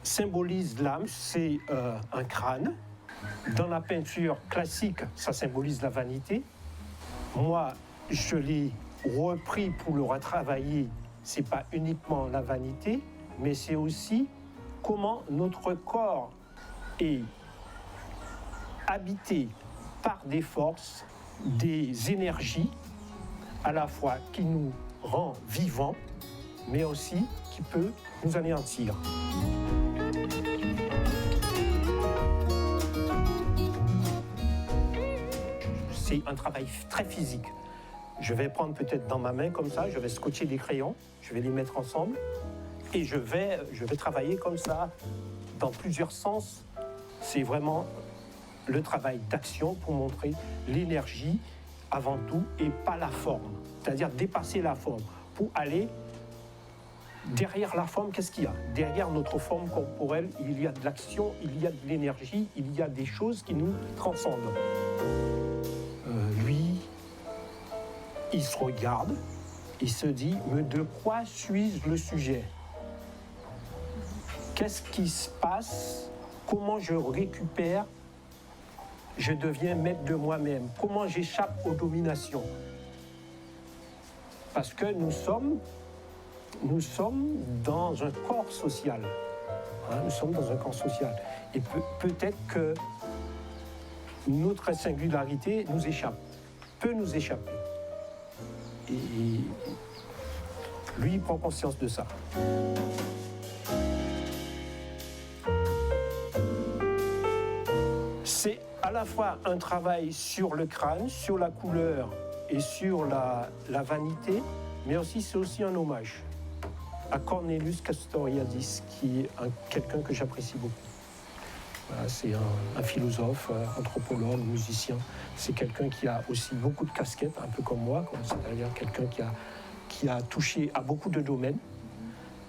symbolise l'âme, c'est un crâne. Dans la peinture classique, ça symbolise la vanité. Moi, je l'ai repris pour le retravailler. Ce n'est pas uniquement la vanité, mais c'est aussi comment notre corps est habité par des forces, des énergies, à la fois qui nous rend vivants, mais aussi qui peut nous anéantir. C'est un travail très physique. Je vais prendre peut-être dans ma main comme ça, je vais scotcher des crayons, je vais les mettre ensemble et je vais travailler comme ça dans plusieurs sens. C'est vraiment le travail d'action pour montrer l'énergie avant tout et pas la forme. C'est-à-dire dépasser la forme pour aller derrière la forme. Qu'est-ce qu'il y a? Derrière notre forme corporelle, il y a de l'action, il y a de l'énergie, il y a des choses qui nous transcendent. Lui, il se regarde, il se dit, mais de quoi suis-je le sujet? Qu'est-ce qui se passe? Comment je récupère? Je deviens maître de moi-même. Comment j'échappe aux dominations? Parce que nous sommes dans un corps social. Nous sommes dans un corps social. Et peut-être que notre singularité nous échappe, peut nous échapper. Et lui, il prend conscience de ça. C'est à la fois un travail sur le crâne, sur la couleur et sur la vanité, mais aussi c'est aussi un hommage à Cornelius Castoriadis, qui est quelqu'un que j'apprécie beaucoup. Voilà, c'est un philosophe, anthropologue, musicien. C'est quelqu'un qui a aussi beaucoup de casquettes, un peu comme moi, c'est-à-dire quelqu'un qui a touché à beaucoup de domaines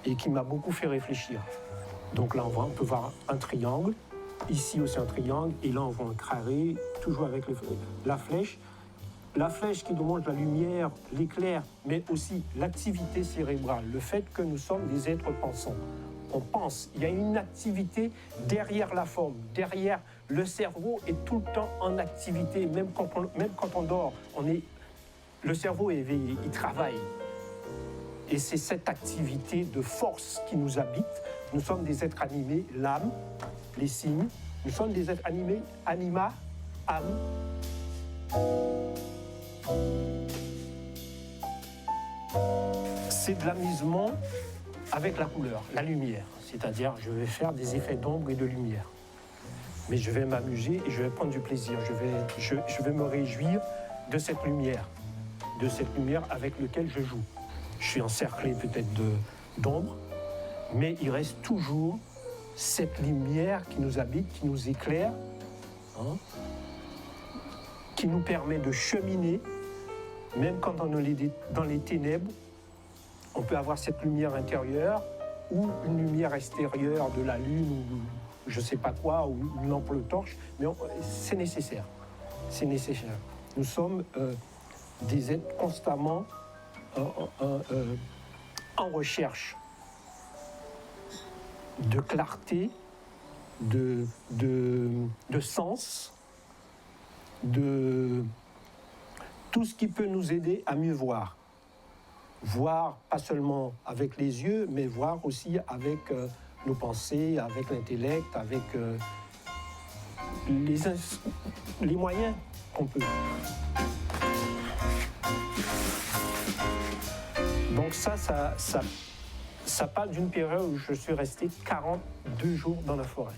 et qui m'a beaucoup fait réfléchir. Donc là, on peut voir un triangle. Ici aussi un triangle, et là on voit un carré, toujours avec la flèche. La flèche qui nous montre la lumière, l'éclair, mais aussi l'activité cérébrale, le fait que nous sommes des êtres pensants. On pense, il y a une activité derrière la forme, derrière le cerveau est tout le temps en activité, même quand on dort, le cerveau est éveillé, il travaille. Et c'est cette activité de force qui nous habite. Nous sommes des êtres animés, l'âme, les signes. Nous sommes des êtres animés, anima, âme. C'est de l'amusement avec la couleur, la lumière. C'est-à-dire, je vais faire des effets d'ombre et de lumière. Mais je vais m'amuser et je vais prendre du plaisir. Je vais me réjouir de cette lumière avec laquelle je joue. Je suis encerclé peut-être d'ombre, mais il reste toujours cette lumière qui nous habite, qui nous éclaire, qui nous permet de cheminer, même quand on est dans les ténèbres, on peut avoir cette lumière intérieure ou une lumière extérieure de la lune ou je ne sais pas quoi, ou une lampe torche, mais c'est nécessaire. C'est nécessaire. Nous sommes des êtres constamment en recherche de clarté, de sens, de tout ce qui peut nous aider à mieux voir. voir pas seulement avec les yeux, mais voir aussi avec nos pensées, avec l'intellect, avec les moyens qu'on peut. Donc ça part d'une période où je suis resté 42 jours dans la forêt.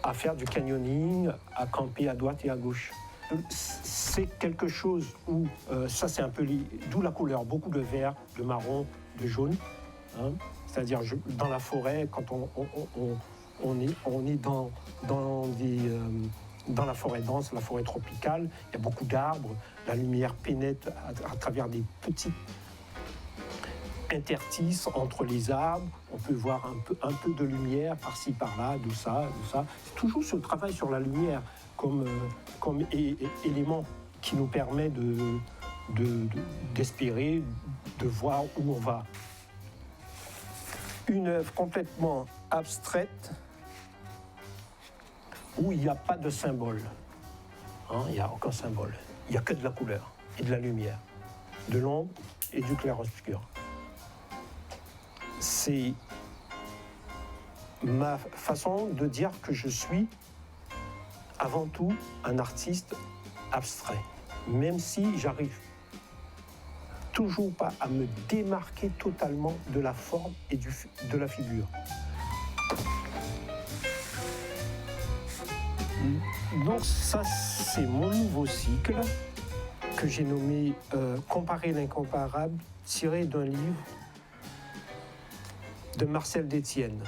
À faire du canyoning, à camper à droite et à gauche. C'est quelque chose où, ça c'est un peu, d'où la couleur, beaucoup de vert, de marron, de jaune. Hein. C'est-à-dire dans la forêt, quand on est dans la forêt dense, la forêt tropicale, il y a beaucoup d'arbres, la lumière pénètre à travers des petites interstices entre les arbres, on peut voir un peu de lumière par-ci, par-là, d'où ça. C'est toujours ce travail sur la lumière comme élément qui nous permet d'espérer, de voir où on va. Une œuvre complètement abstraite où il n'y a pas de symbole. Hein, il n'y a aucun symbole. Il n'y a que de la couleur et de la lumière, de l'ombre et du clair-obscur. C'est ma façon de dire que je suis avant tout un artiste abstrait, même si j'arrive toujours pas à me démarquer totalement de la forme et de la figure. Donc ça, c'est mon nouveau cycle que j'ai nommé Comparer l'incomparable, tiré d'un livre de Marcel Détienne.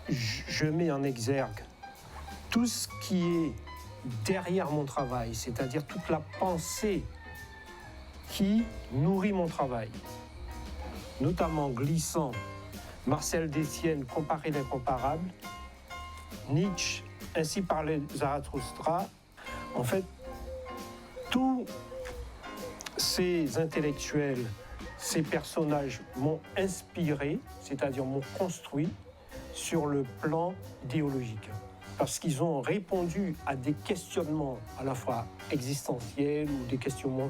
Je mets en exergue tout ce qui est derrière mon travail, c'est-à-dire toute la pensée qui nourrit mon travail, notamment Glissant, Marcel Détienne, Comparer l'incomparable, Nietzsche, Ainsi parlait Zarathustra. En fait, tous ces intellectuels, ces personnages m'ont inspiré, c'est-à-dire m'ont construit sur le plan idéologique. Parce qu'ils ont répondu à des questionnements à la fois existentiels ou des questionnements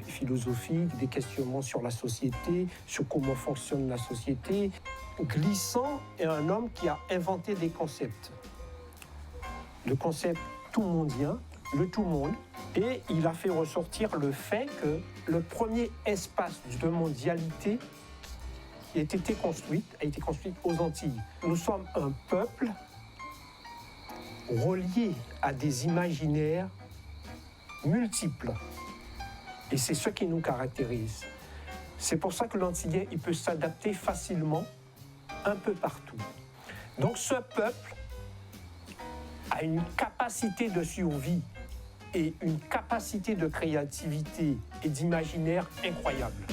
philosophiques, des questionnements sur la société, sur comment fonctionne la société. Glissant est un homme qui a inventé des concepts. Le concept tout-mondien, le tout-monde, et il a fait ressortir le fait que le premier espace de mondialité qui a été construit aux Antilles. Nous sommes un peuple relié à des imaginaires multiples. Et c'est ce qui nous caractérise. C'est pour ça que l'Antillien, il peut s'adapter facilement un peu partout. Donc ce peuple a une capacité de survie et une capacité de créativité et d'imaginaire incroyable.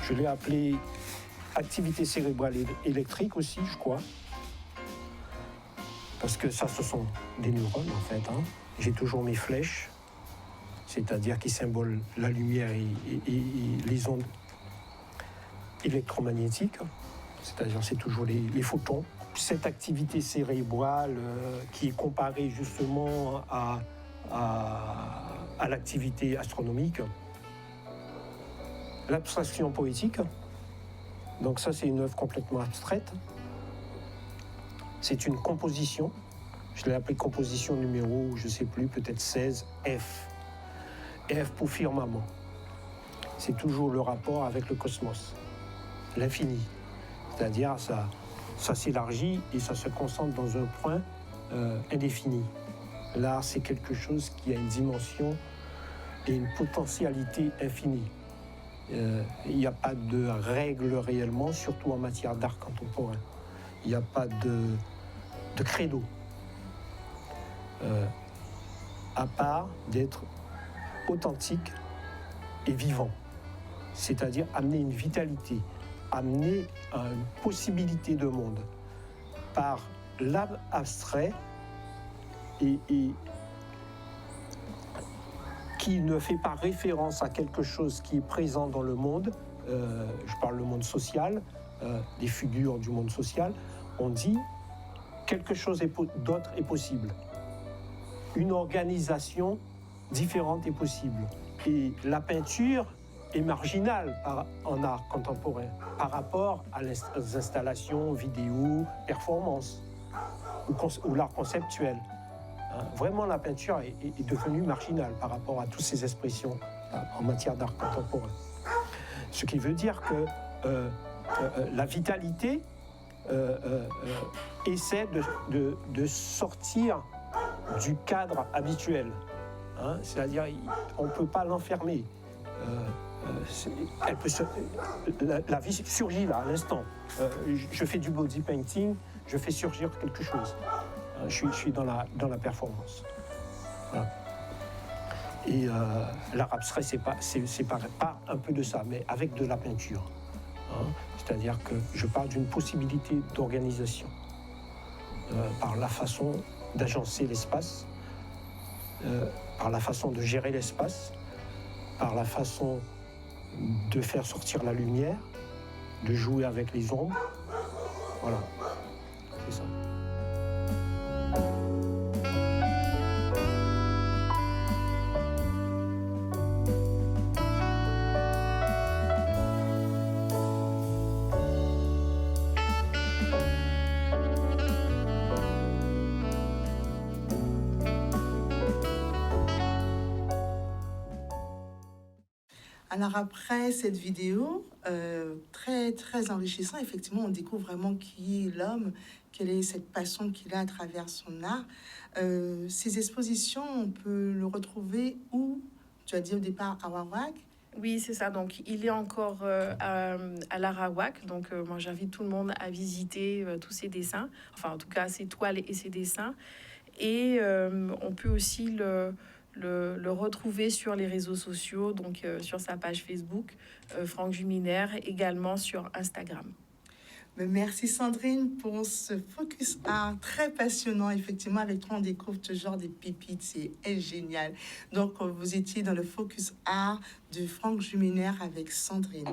Je l'ai appelé activité cérébrale électrique aussi, je crois. Parce que ça, ce sont des neurones, en fait. Hein. J'ai toujours mes flèches, c'est-à-dire qui symbolent la lumière et les ondes électromagnétiques, c'est-à-dire c'est toujours les photons. Cette activité cérébrale qui est comparée justement à l'activité astronomique. L'abstraction poétique, donc ça c'est une œuvre complètement abstraite. C'est une composition, je l'ai appelée composition numéro, je ne sais plus, peut-être 16, F. F pour firmament. C'est toujours le rapport avec le cosmos, l'infini. C'est-à-dire ça s'élargit et ça se concentre dans un point indéfini. L'art, c'est quelque chose qui a une dimension et une potentialité infinie. Il n'y a pas de règles réellement, surtout en matière d'art contemporain. Il n'y a pas de credo, à part d'être authentique et vivant, c'est-à-dire amener une vitalité, amener une possibilité de monde par l'âme abstrait et qui ne fait pas référence à quelque chose qui est présent dans le monde. Je parle du monde social, des figures du monde social. On dit quelque chose d'autre est possible. Une organisation différente est possible. Et la peinture est marginale en art contemporain par rapport aux installations vidéo, performances ou l'art conceptuel. Vraiment, la peinture est devenue marginale par rapport à toutes ces expressions en matière d'art contemporain. Ce qui veut dire que la vitalité essaie de sortir du cadre habituel. C'est-à-dire, on ne peut pas l'enfermer. La vie surgit là, à l'instant. Je fais du body painting, je fais surgir quelque chose. Je suis dans la performance. Voilà. Et l'art abstrait, c'est pas un peu de ça, mais avec de la peinture. C'est-à-dire que je parle d'une possibilité d'organisation par la façon d'agencer l'espace, par la façon de gérer l'espace, par la façon de faire sortir la lumière, de jouer avec les ombres. Voilà, c'est ça. Alors après cette vidéo, très très enrichissant, effectivement, on découvre vraiment qui est l'homme, quelle est cette passion qu'il a à travers son art. Ces expositions, on peut le retrouver où? Tu as dit au départ à Arawak. Oui, c'est ça. Donc, il est encore à l'Arawak. Donc, moi, j'invite tout le monde à visiter tous ses dessins. Enfin, en tout cas, ses toiles et ses dessins. Et on peut aussi le retrouver sur les réseaux sociaux, donc sur sa page Facebook, Franck Juminaire, également sur Instagram. Merci Sandrine pour ce focus art très passionnant. Effectivement, avec toi, on découvre ce genre de pépites, c'est génial. Donc, vous étiez dans le focus art de Franck Juminaire avec Sandrine.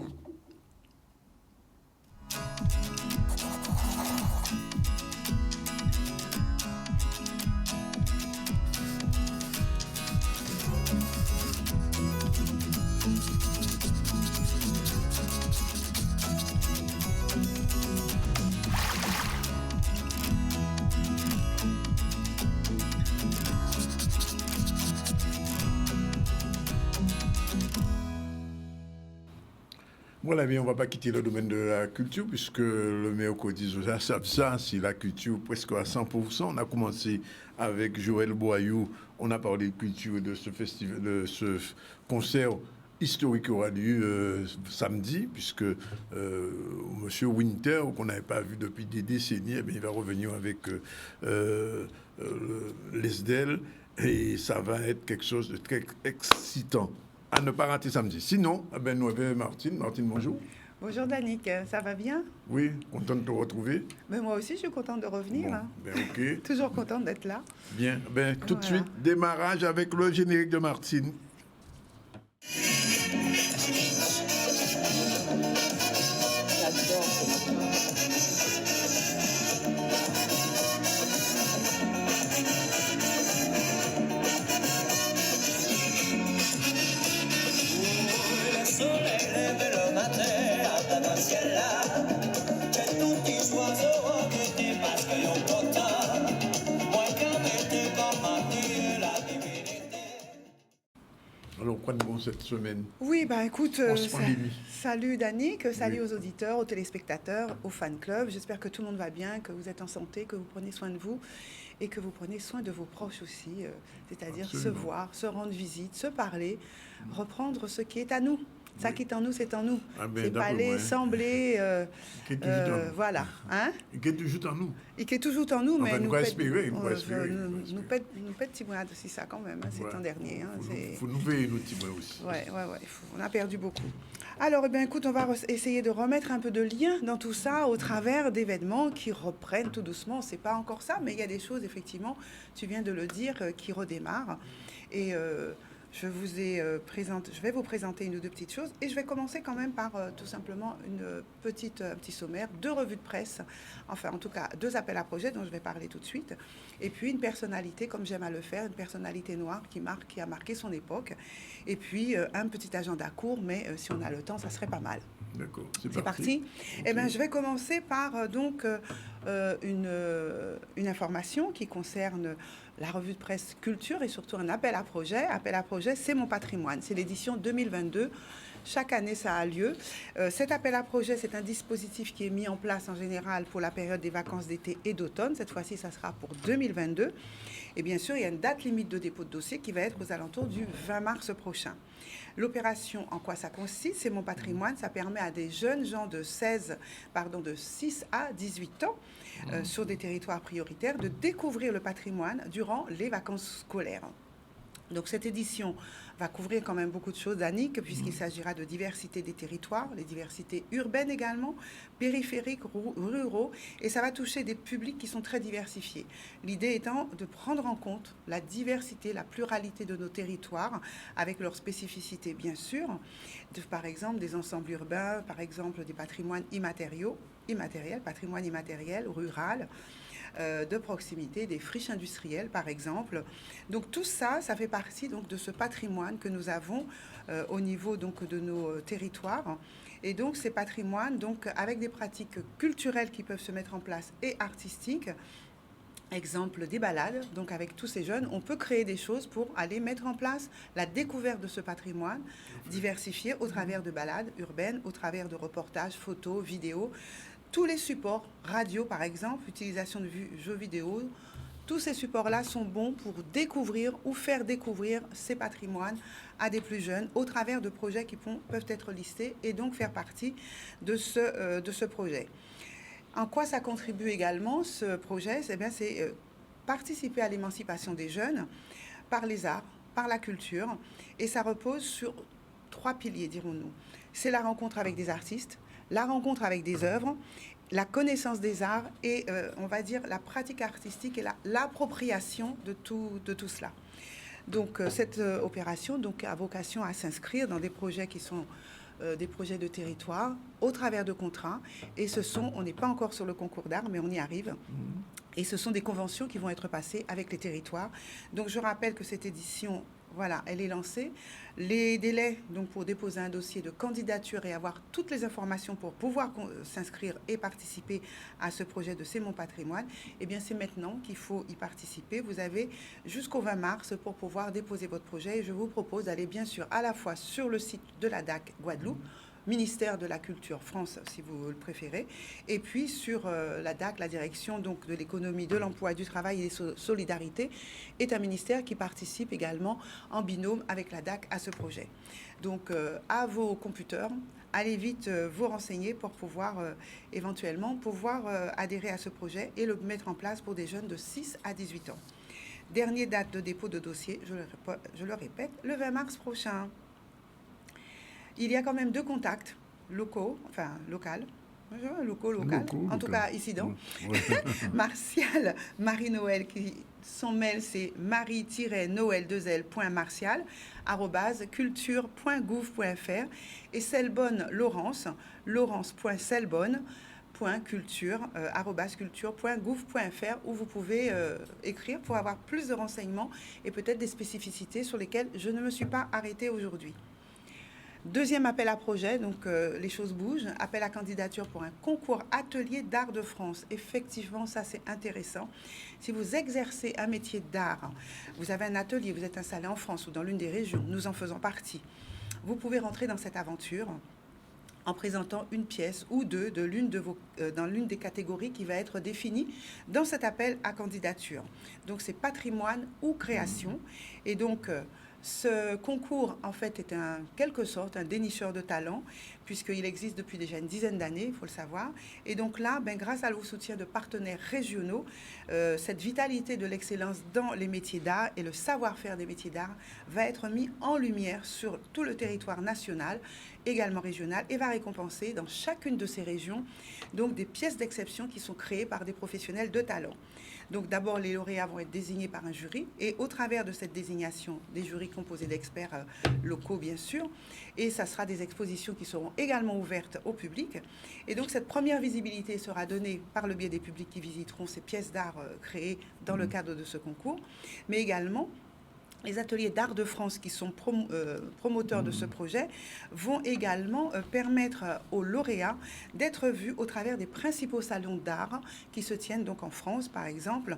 Voilà, bien, on ne va pas quitter le domaine de la culture, puisque le Méoco dit ça, c'est la culture presque à 100%. On a commencé avec Joël Boyou, on a parlé de culture de ce festival, de ce concert historique qui aura lieu samedi, puisque M. Winter, qu'on n'avait pas vu depuis des décennies, eh bien, il va revenir avec l'ESDEL, et ça va être quelque chose de très excitant à ne pas rater samedi. Sinon, eh bien, nous avons Martine. Martine, bonjour. Bonjour Danick, ça va bien? Oui, content de te retrouver. Mais moi aussi, je suis contente de revenir. Bon, ben, ok. Toujours contente d'être là. Bien, ben, tout de suite, démarrage avec le générique de Martine. Alors, quoi de bon cette semaine? Oui, bah écoute, salut Danick, salut aux auditeurs, aux téléspectateurs, aux fan clubs. J'espère que tout le monde va bien, que vous êtes en santé, que vous prenez soin de vous et que vous prenez soin de vos proches aussi, c'est-à-dire se voir, se rendre visite, se parler, reprendre ce qui est à nous. Ça qui est en nous, c'est en nous. Ah ben, c'est pas aller sembler. Voilà. Hein? Il est toujours en nous. Il est toujours en nous, mais enfin, nous pète petit mois aussi, ça quand même, c'est l'an dernier. Il faut nous payer nos petits mois aussi. Ouais. On a perdu beaucoup. Alors, eh bien, écoute, on va essayer de remettre un peu de lien dans tout ça au travers d'événements qui reprennent tout doucement. C'est pas encore ça, mais il y a des choses, effectivement, tu viens de le dire, qui redémarrent. Et je vais vous présenter une ou deux petites choses et je vais commencer quand même par tout simplement un petit sommaire, 2 revues de presse, enfin en tout cas 2 appels à projets dont je vais parler tout de suite, et puis une personnalité, comme j'aime à le faire, une personnalité noire qui a marqué son époque, et puis un petit agenda court, mais si on a le temps, ça serait pas mal. D'accord, c'est parti. Eh bien, je vais commencer par une information qui concerne la revue de presse Culture et surtout un appel à projet. Appel à projet, c'est mon patrimoine. C'est l'édition 2022. Chaque année, ça a lieu. Cet appel à projet, c'est un dispositif qui est mis en place en général pour la période des vacances d'été et d'automne. Cette fois-ci, ça sera pour 2022. Et bien sûr, il y a une date limite de dépôt de dossier qui va être aux alentours du 20 mars prochain. L'opération, en quoi ça consiste? C'est mon patrimoine. Ça permet à des jeunes gens de 6 à 18 ans sur des territoires prioritaires de découvrir le patrimoine durant les vacances scolaires. Donc cette édition va couvrir quand même beaucoup de choses, Annick, puisqu'il s'agira de diversité des territoires, les diversités urbaines également, périphériques, ruraux, et ça va toucher des publics qui sont très diversifiés. L'idée étant de prendre en compte la diversité, la pluralité de nos territoires, avec leurs spécificités bien sûr, par exemple des ensembles urbains, par exemple des patrimoines immatériels, patrimoine immatériel, rural, de proximité, des friches industrielles par exemple. Donc tout ça, ça fait partie donc de ce patrimoine que nous avons au niveau donc de nos territoires. Et donc ces patrimoines, donc avec des pratiques culturelles qui peuvent se mettre en place et artistiques. Exemple des balades, donc avec tous ces jeunes, on peut créer des choses pour aller mettre en place la découverte de ce patrimoine diversifié au travers de balades urbaines, au travers de reportages, photos, vidéos, tous les supports, radio par exemple, utilisation de jeux vidéo, tous ces supports-là sont bons pour découvrir ou faire découvrir ces patrimoines à des plus jeunes au travers de projets qui peuvent être listés et donc faire partie de ce projet. En quoi ça contribue également, ce projet? C'est participer à l'émancipation des jeunes par les arts, par la culture, et ça repose sur 3 piliers, dirons-nous. C'est la rencontre avec des artistes, la rencontre avec des œuvres, la connaissance des arts et, on va dire, la pratique artistique et l'appropriation de tout cela. Donc, cette opération donc, a vocation à s'inscrire dans des projets qui sont des projets de territoire au travers de contrats. Et on n'est pas encore sur le concours d'art, mais on y arrive. Et ce sont des conventions qui vont être passées avec les territoires. Donc, je rappelle que cette édition, voilà, elle est lancée. Les délais donc, pour déposer un dossier de candidature et avoir toutes les informations pour pouvoir s'inscrire et participer à ce projet de C'est mon patrimoine, eh bien, c'est maintenant qu'il faut y participer. Vous avez jusqu'au 20 mars pour pouvoir déposer votre projet. Et je vous propose d'aller bien sûr à la fois sur le site de la DAC Guadeloupe, ministère de la Culture France, si vous le préférez, et puis sur la DAC, la direction donc, de l'économie, de l'emploi, du travail et des solidarités, est un ministère qui participe également en binôme avec la DAC à ce projet. Donc, à vos computers, allez vite vous renseigner pour pouvoir éventuellement adhérer à ce projet et le mettre en place pour des jeunes de 6 à 18 ans. Dernière date de dépôt de dossier, je le répète, le 20 mars prochain. Il y a quand même 2 contacts locaux, en tout cas ici donc. Martial, Marie-Noël, son mail c'est marie-noël2l.martial @culture.gouv.fr et Selbonne Laurence.selbonne.culture @culture.gouv.fr où vous pouvez écrire pour avoir plus de renseignements et peut-être des spécificités sur lesquelles je ne me suis pas arrêtée aujourd'hui. Deuxième appel à projet, donc les choses bougent. Appel à candidature pour un concours atelier d'art de France. Effectivement, ça c'est intéressant. Si vous exercez un métier d'art, vous avez un atelier, vous êtes installé en France ou dans l'une des régions, nous en faisons partie, vous pouvez rentrer dans cette aventure en présentant une pièce ou deux dans l'une des catégories qui va être définie dans cet appel à candidature. Donc c'est patrimoine ou création. Et donc ce concours, en fait, est en quelque sorte un dénicheur de talent, puisqu'il existe depuis déjà une dizaine d'années, il faut le savoir. Et donc là, grâce à vos soutiens de partenaires régionaux, cette vitalité de l'excellence dans les métiers d'art et le savoir-faire des métiers d'art va être mis en lumière sur tout le territoire national, également régional, et va récompenser dans chacune de ces régions donc des pièces d'exception qui sont créées par des professionnels de talent. Donc d'abord, les lauréats vont être désignés par un jury et au travers de cette désignation, des jurys composés d'experts locaux bien sûr, et ça sera des expositions qui seront également ouvertes au public. Et donc cette première visibilité sera donnée par le biais des publics qui visiteront ces pièces d'art créées dans le cadre de ce concours, mais également les ateliers d'art de France qui sont promoteurs de ce projet vont également permettre aux lauréats d'être vus au travers des principaux salons d'art qui se tiennent donc en France. Par exemple,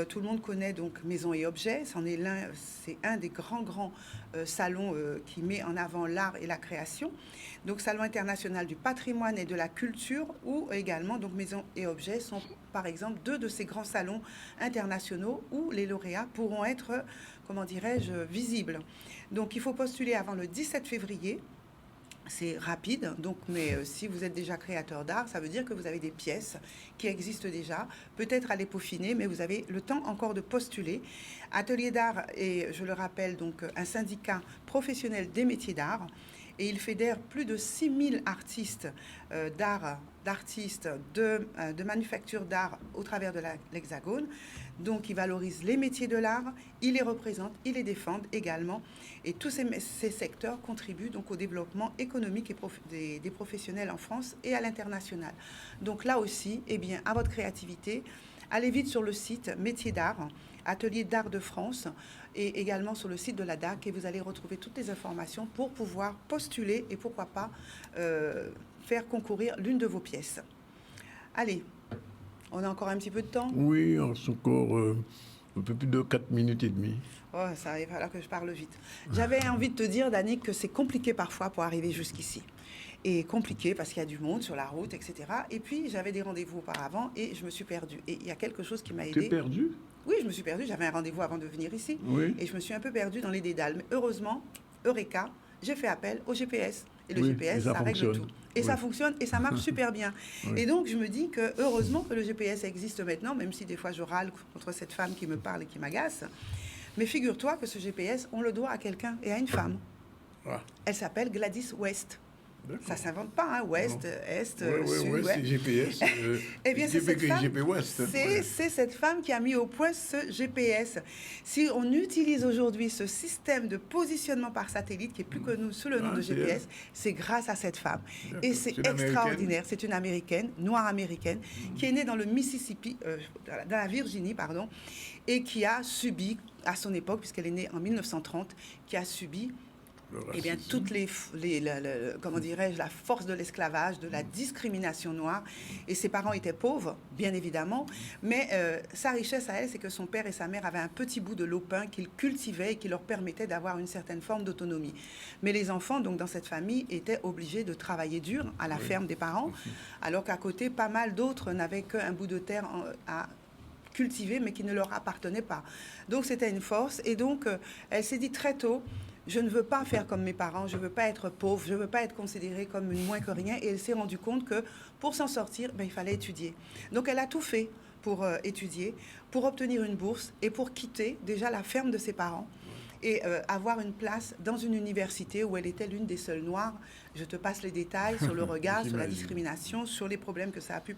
tout le monde connaît donc Maison et Objets, c'est un des grands salons qui met en avant l'art et la création. Donc Salon international du patrimoine et de la culture, où également donc Maison et Objets sont par exemple 2 de ces grands salons internationaux où les lauréats pourront être, comment dirais-je, visibles. Donc il faut postuler avant le 17 février. C'est rapide, donc, mais si vous êtes déjà créateur d'art, ça veut dire que vous avez des pièces qui existent déjà, peut-être à les peaufiner, mais vous avez le temps encore de postuler. Atelier d'art est, je le rappelle, donc un syndicat professionnel des métiers d'art, et il fédère plus de 6000 artistes de manufactures d'art au travers de l'Hexagone. Donc, il valorise les métiers de l'art, il les représente, il les défend également. Et tous ces secteurs contribuent donc au développement économique et des professionnels en France et à l'international. Donc là aussi, eh bien, à votre créativité, allez vite sur le site Métiers d'art, Atelier d'art de France, et également sur le site de la DAC, et vous allez retrouver toutes les informations pour pouvoir postuler et pourquoi pas faire concourir l'une de vos pièces. Allez, on a encore un petit peu de temps? Oui, on a encore un peu plus de 4 minutes et demie. Oh, ça va falloir que je parle vite. J'avais envie de te dire, Danick, que c'est compliqué parfois pour arriver jusqu'ici. Et compliqué parce qu'il y a du monde sur la route, etc. Et puis, j'avais des rendez-vous auparavant et je me suis perdue. Et il y a quelque chose qui m'a aidée. T'es perdue? Oui, je me suis perdue. J'avais un rendez-vous avant de venir ici. Oui. Et je me suis un peu perdue dans les dédales. Mais heureusement, Eureka, j'ai fait appel au GPS. Et le GPS, ça règle tout. Et ça fonctionne et ça marche super bien. Et donc, je me dis que heureusement que le GPS existe maintenant, même si des fois je râle contre cette femme qui me parle et qui m'agace. Mais figure-toi que ce GPS, on le doit à quelqu'un et à une femme. Elle s'appelle Gladys West. Ça ne s'invente pas, hein, Ouest, Est, Sud, ouais, c'est GPS. Eh bien, c'est cette femme qui a mis au point ce GPS. Si on utilise aujourd'hui ce système de positionnement par satellite, qui est plus connu sous le nom de GPS, c'est grâce à cette femme. Et c'est extraordinaire. C'est une Américaine, noire américaine, qui est née dans le Mississippi, dans la Virginie, pardon, et qui a subi, à son époque, puisqu'elle est née en 1930, qui a subi eh bien, toutes comment dirais-je, la force de l'esclavage, de la discrimination noire. Et ses parents étaient pauvres, bien évidemment, mais sa richesse à elle, c'est que son père et sa mère avaient un petit bout de lopin qu'ils cultivaient et qui leur permettait d'avoir une certaine forme d'autonomie. Mais les enfants, donc dans cette famille, étaient obligés de travailler dur à la ferme des parents, alors qu'à côté, pas mal d'autres n'avaient qu'un bout de terre à cultiver, mais qui ne leur appartenait pas. Donc c'était une force. Et donc, elle s'est dit très tôt, je ne veux pas faire comme mes parents, je ne veux pas être pauvre, je ne veux pas être considérée comme une moins que rien. Et elle s'est rendue compte que pour s'en sortir, il fallait étudier. Donc elle a tout fait pour étudier, pour obtenir une bourse et pour quitter déjà la ferme de ses parents et avoir une place dans une université où elle était l'une des seules noires. Je te passe les détails sur le regard, sur la discrimination, sur les problèmes que ça a pu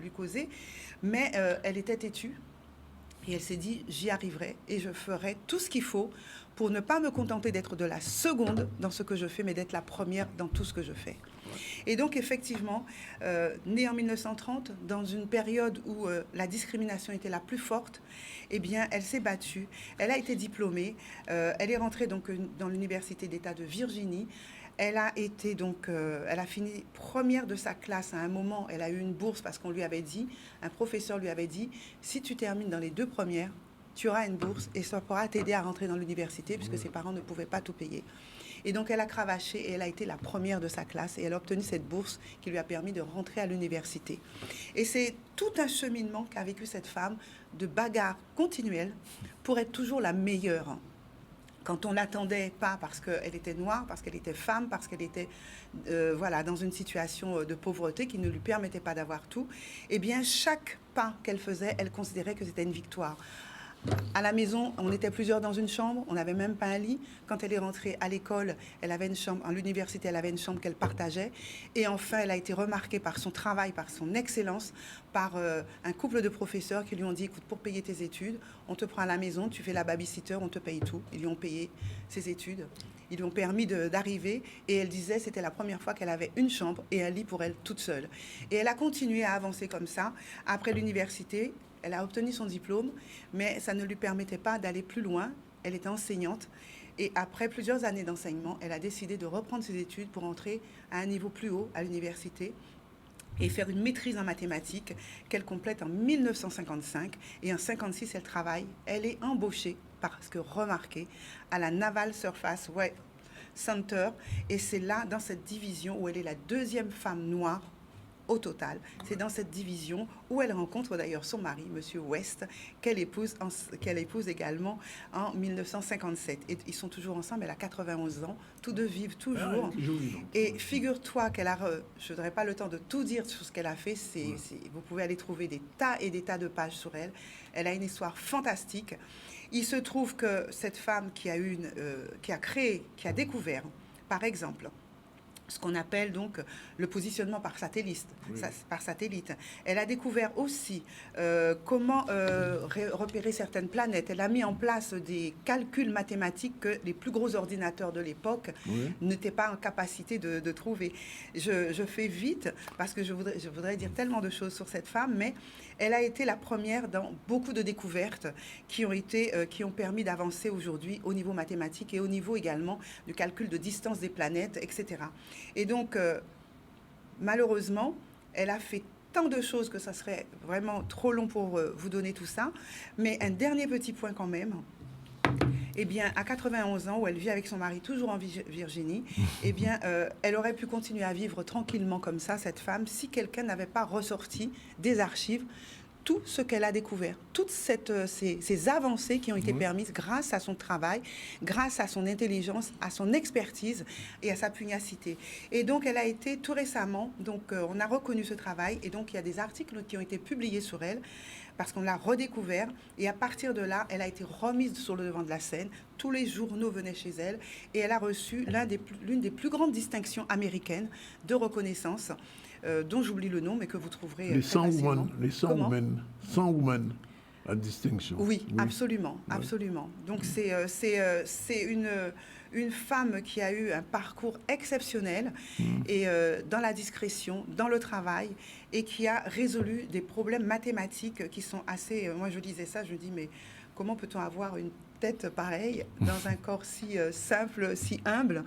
lui causer. Mais elle était têtue et elle s'est dit, j'y arriverai et je ferai tout ce qu'il faut pour ne pas me contenter d'être de la seconde dans ce que je fais, mais d'être la première dans tout ce que je fais. Et donc, effectivement, née en 1930, dans une période où la discrimination était la plus forte, eh bien, elle s'est battue, elle a été diplômée, elle est rentrée donc dans l'Université d'État de Virginie. Elle a été donc, elle a fini première de sa classe à un moment. Elle a eu une bourse parce qu'on lui avait dit, un professeur lui avait dit, si tu termines dans les 2 premières, tu auras une bourse et ça pourra t'aider à rentrer dans l'université puisque ses parents ne pouvaient pas tout payer. Et donc, elle a cravaché et elle a été la première de sa classe et elle a obtenu cette bourse qui lui a permis de rentrer à l'université. Et c'est tout un cheminement qu'a vécu cette femme de bagarre continuelle pour être toujours la meilleure. Quand on l'attendait pas parce qu'elle était noire, parce qu'elle était femme, parce qu'elle était dans une situation de pauvreté qui ne lui permettait pas d'avoir tout, eh bien, chaque pas qu'elle faisait, elle considérait que c'était une victoire. À la maison, on était plusieurs dans une chambre, on n'avait même pas un lit. Quand elle est rentrée à l'école, elle avait une chambre, à l'université, elle avait une chambre qu'elle partageait. Et enfin, elle a été remarquée par son travail, par son excellence, par un couple de professeurs qui lui ont dit, écoute, pour payer tes études, on te prend à la maison, tu fais la babysitter, on te paye tout. Ils lui ont payé ses études. Ils lui ont permis d'arriver et elle disait que c'était la première fois qu'elle avait une chambre et un lit pour elle toute seule. Et elle a continué à avancer comme ça. Après l'université, elle a obtenu son diplôme, mais ça ne lui permettait pas d'aller plus loin. Elle était enseignante et après plusieurs années d'enseignement, elle a décidé de reprendre ses études pour entrer à un niveau plus haut à l'université et faire une maîtrise en mathématiques qu'elle complète en 1955. Et en 1956, elle travaille. Elle est embauchée, parce que remarquée, à la Naval Surface Center. Et c'est là, dans cette division, où elle est la deuxième femme noire au total. C'est dans cette division où elle rencontre d'ailleurs son mari, M. West, qu'elle épouse également en 1957. Et ils sont toujours ensemble, elle a 91 ans, tous deux vivent toujours. Et figure-toi qu'elle a, je n'aurai pas le temps de tout dire sur ce qu'elle a fait, vous pouvez aller trouver des tas et des tas de pages sur elle. Elle a une histoire fantastique. Il se trouve que cette femme qui a découvert, par exemple, ce qu'on appelle donc le positionnement par satellite. Elle a découvert aussi comment repérer certaines planètes. Elle a mis en place des calculs mathématiques que les plus gros ordinateurs de l'époque n'étaient pas en capacité de trouver. Je fais vite parce que je voudrais dire tellement de choses sur cette femme, mais elle a été la première dans beaucoup de découvertes qui ont permis d'avancer aujourd'hui au niveau mathématique et au niveau également du calcul de distance des planètes, etc. Et donc, malheureusement, elle a fait tant de choses que ça serait vraiment trop long pour vous donner tout ça. Mais un dernier petit point quand même. Eh bien, à 91 ans, où elle vit avec son mari toujours en Virginie, eh bien, elle aurait pu continuer à vivre tranquillement comme ça, cette femme, si quelqu'un n'avait pas ressorti des archives tout ce qu'elle a découvert, toutes ces avancées qui ont été permises grâce à son travail, grâce à son intelligence, à son expertise et à sa pugnacité. Et donc, elle a été tout récemment, donc on a reconnu ce travail, et donc il y a des articles qui ont été publiés sur elle, parce qu'on l'a redécouvert, et à partir de là, elle a été remise sur le devant de la scène. Tous les journaux venaient chez elle, et elle a reçu l'une des plus grandes distinctions américaines de reconnaissance, dont j'oublie le nom, mais que vous trouverez les très facilement. Les 100 women à distinction. Oui, absolument, absolument. Donc c'est une femme qui a eu un parcours exceptionnel et dans la discrétion, dans le travail, et qui a résolu des problèmes mathématiques qui sont assez... moi, je disais ça, je me dis, mais comment peut-on avoir une tête pareille dans un corps si simple, si humble?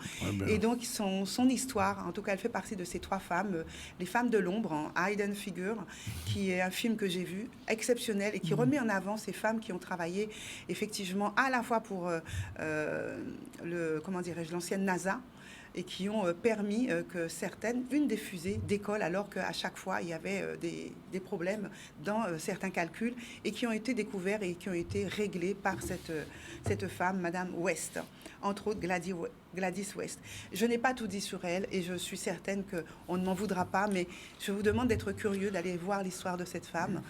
Et donc, son histoire, en tout cas, elle fait partie de ces trois femmes, les femmes de l'ombre, en Hidden Figure, qui est un film que j'ai vu, exceptionnel, et qui remet en avant ces femmes qui ont travaillé, effectivement, à la fois pour l'ancienne NASA, et qui ont permis que une des fusées décolle alors qu'à chaque fois, il y avait des problèmes dans certains calculs et qui ont été découverts et qui ont été réglés par cette femme, Madame West, entre autres Gladys West. Je n'ai pas tout dit sur elle et je suis certaine qu'on ne m'en voudra pas, mais je vous demande d'être curieux, d'aller voir l'histoire de cette femme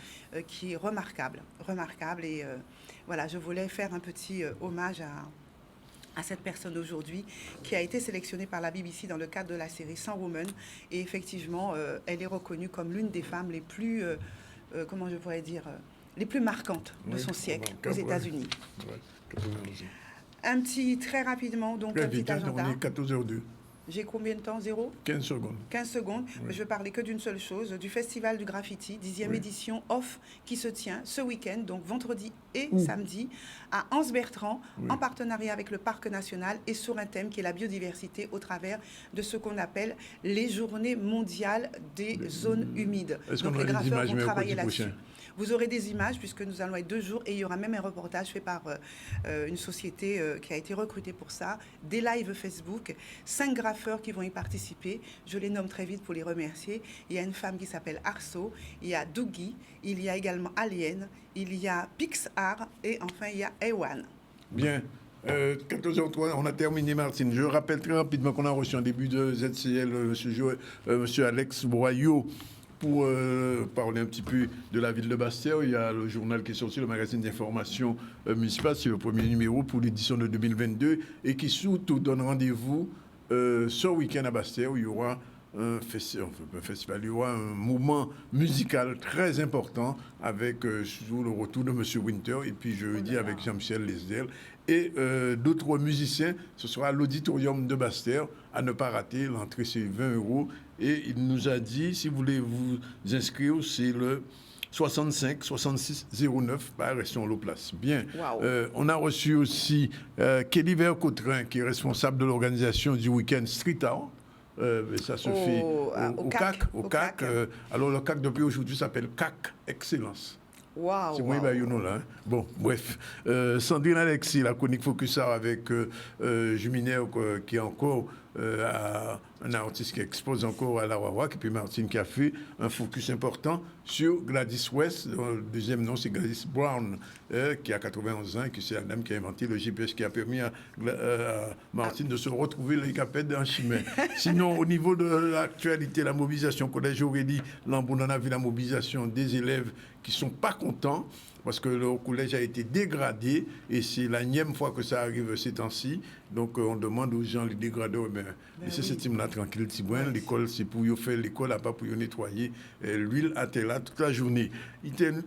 qui est remarquable. Et voilà, je voulais faire un petit hommage à cette personne aujourd'hui qui a été sélectionnée par la BBC dans le cadre de la série 100 Women. Et effectivement, elle est reconnue comme l'une des femmes les plus, comment je pourrais dire, les plus marquantes de son siècle aux États-Unis. Un petit, très rapidement, donc un petit agenda. On est 14h02. J'ai combien de temps? 15 secondes. 15 secondes. Oui. Je vais parler que d'une seule chose, du Festival du Graffiti, 10e édition off, qui se tient ce week-end, donc vendredi et samedi, à Anse-Bertrand, en partenariat avec le Parc national et sur un thème qui est la biodiversité au travers de ce qu'on appelle les journées mondiales des zones humides. Donc les graffeurs vont travailler là-dessus. Vous aurez des images puisque nous allons être 2 jours et il y aura même un reportage fait par une société qui a été recrutée pour ça, des lives Facebook, 5 graffeurs qui vont y participer. Je les nomme très vite pour les remercier. Il y a une femme qui s'appelle Arso, il y a Dougie, il y a également Alien, il y a Pixar et enfin il y a Ewan. Bien. 14h03, on a terminé, Martine. Je rappelle très rapidement qu'on a reçu en début de ZCL M. Alex Boyau, pour parler un petit peu de la ville de Basse-Terre. Il y a le journal qui est sorti, le magazine d'information municipale, c'est le premier numéro pour l'édition de 2022 et qui surtout donne rendez-vous ce week-end à Basse-Terre où il y aura un festival, il y aura un mouvement musical très important avec sous le retour de M. Winter et puis jeudi avec Jean-Michel Lesdel et d'autres musiciens. Ce sera à l'auditorium de Basse-Terre, à ne pas rater. L'entrée c'est 20 € et il nous a dit si vous voulez vous inscrire c'est le 65 66 09 par Restons l'eau place. Bien. Wow. On a reçu aussi Kelly Vercotrin qui est responsable de l'organisation du week-end Street Art. Ça se fait au CAC. Alors le CAC depuis aujourd'hui s'appelle CAC Excellence. Wow, c'est moi, là. Hein. Bon, bref. Sandrine Alexis, la chronique Focus Art avec Juminaire qui est encore un artiste qui expose encore à la Wawak, et puis Martine qui a fait un focus important sur Gladys West. Le deuxième nom, c'est Gladys Brown, qui a 91 ans, et qui c'est la dame qui a inventé le GPS qui a permis à Martine de se retrouver les capèdes en chemin. Sinon, au niveau de l'actualité, la mobilisation, Collège Aurélie Lambourne, on a vu la mobilisation des élèves qui ne sont pas contents parce que le collège a été dégradé et c'est la 9e fois que ça arrive ces temps-ci. Donc on demande aux gens, les dégradeurs, laissez ce team-là tranquille, l'école c'est pour y faire l'école, pas pour y nettoyer l'huile à terre là toute la journée.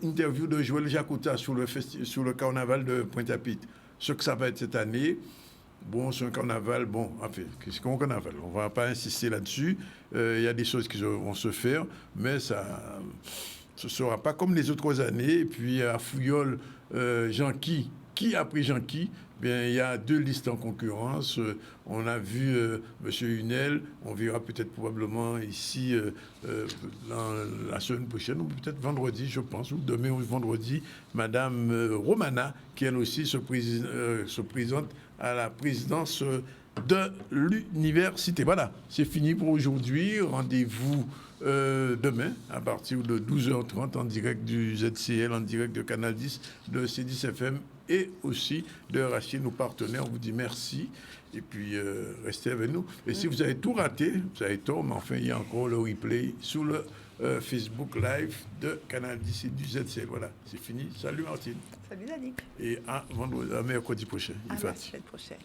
Interview de Joël Jacouta sur le carnaval de Pointe-à-Pitre. Ce que ça va être cette année, bon, c'est un carnaval, qu'est-ce qu'un carnaval? On ne va pas insister là-dessus. Il y a des choses qui vont se faire, mais ça... Ce ne sera pas comme les autres années. Et puis à Fouillol, Jean-Qui a pris Jean-Qui? Bien, il y a 2 listes en concurrence. On a vu M. Hunel, on verra peut-être probablement ici la semaine prochaine, ou peut-être vendredi, je pense, ou demain ou vendredi, Mme Romana, qui elle aussi se présente à la présidence de l'université. Voilà, c'est fini pour aujourd'hui. Rendez-vous demain à partir de 12h30 en direct du ZCL, en direct de Canal 10, de C10 FM et aussi de Rachid, nos partenaires. On vous dit merci et puis restez avec nous. Et si vous avez tout raté, vous avez tort, mais enfin il y a encore le replay sur le Facebook Live de Canal 10 et du ZCL. Voilà, c'est fini. Salut Martine. Salut Danick. Et à mercredi prochain. À la semaine prochaine.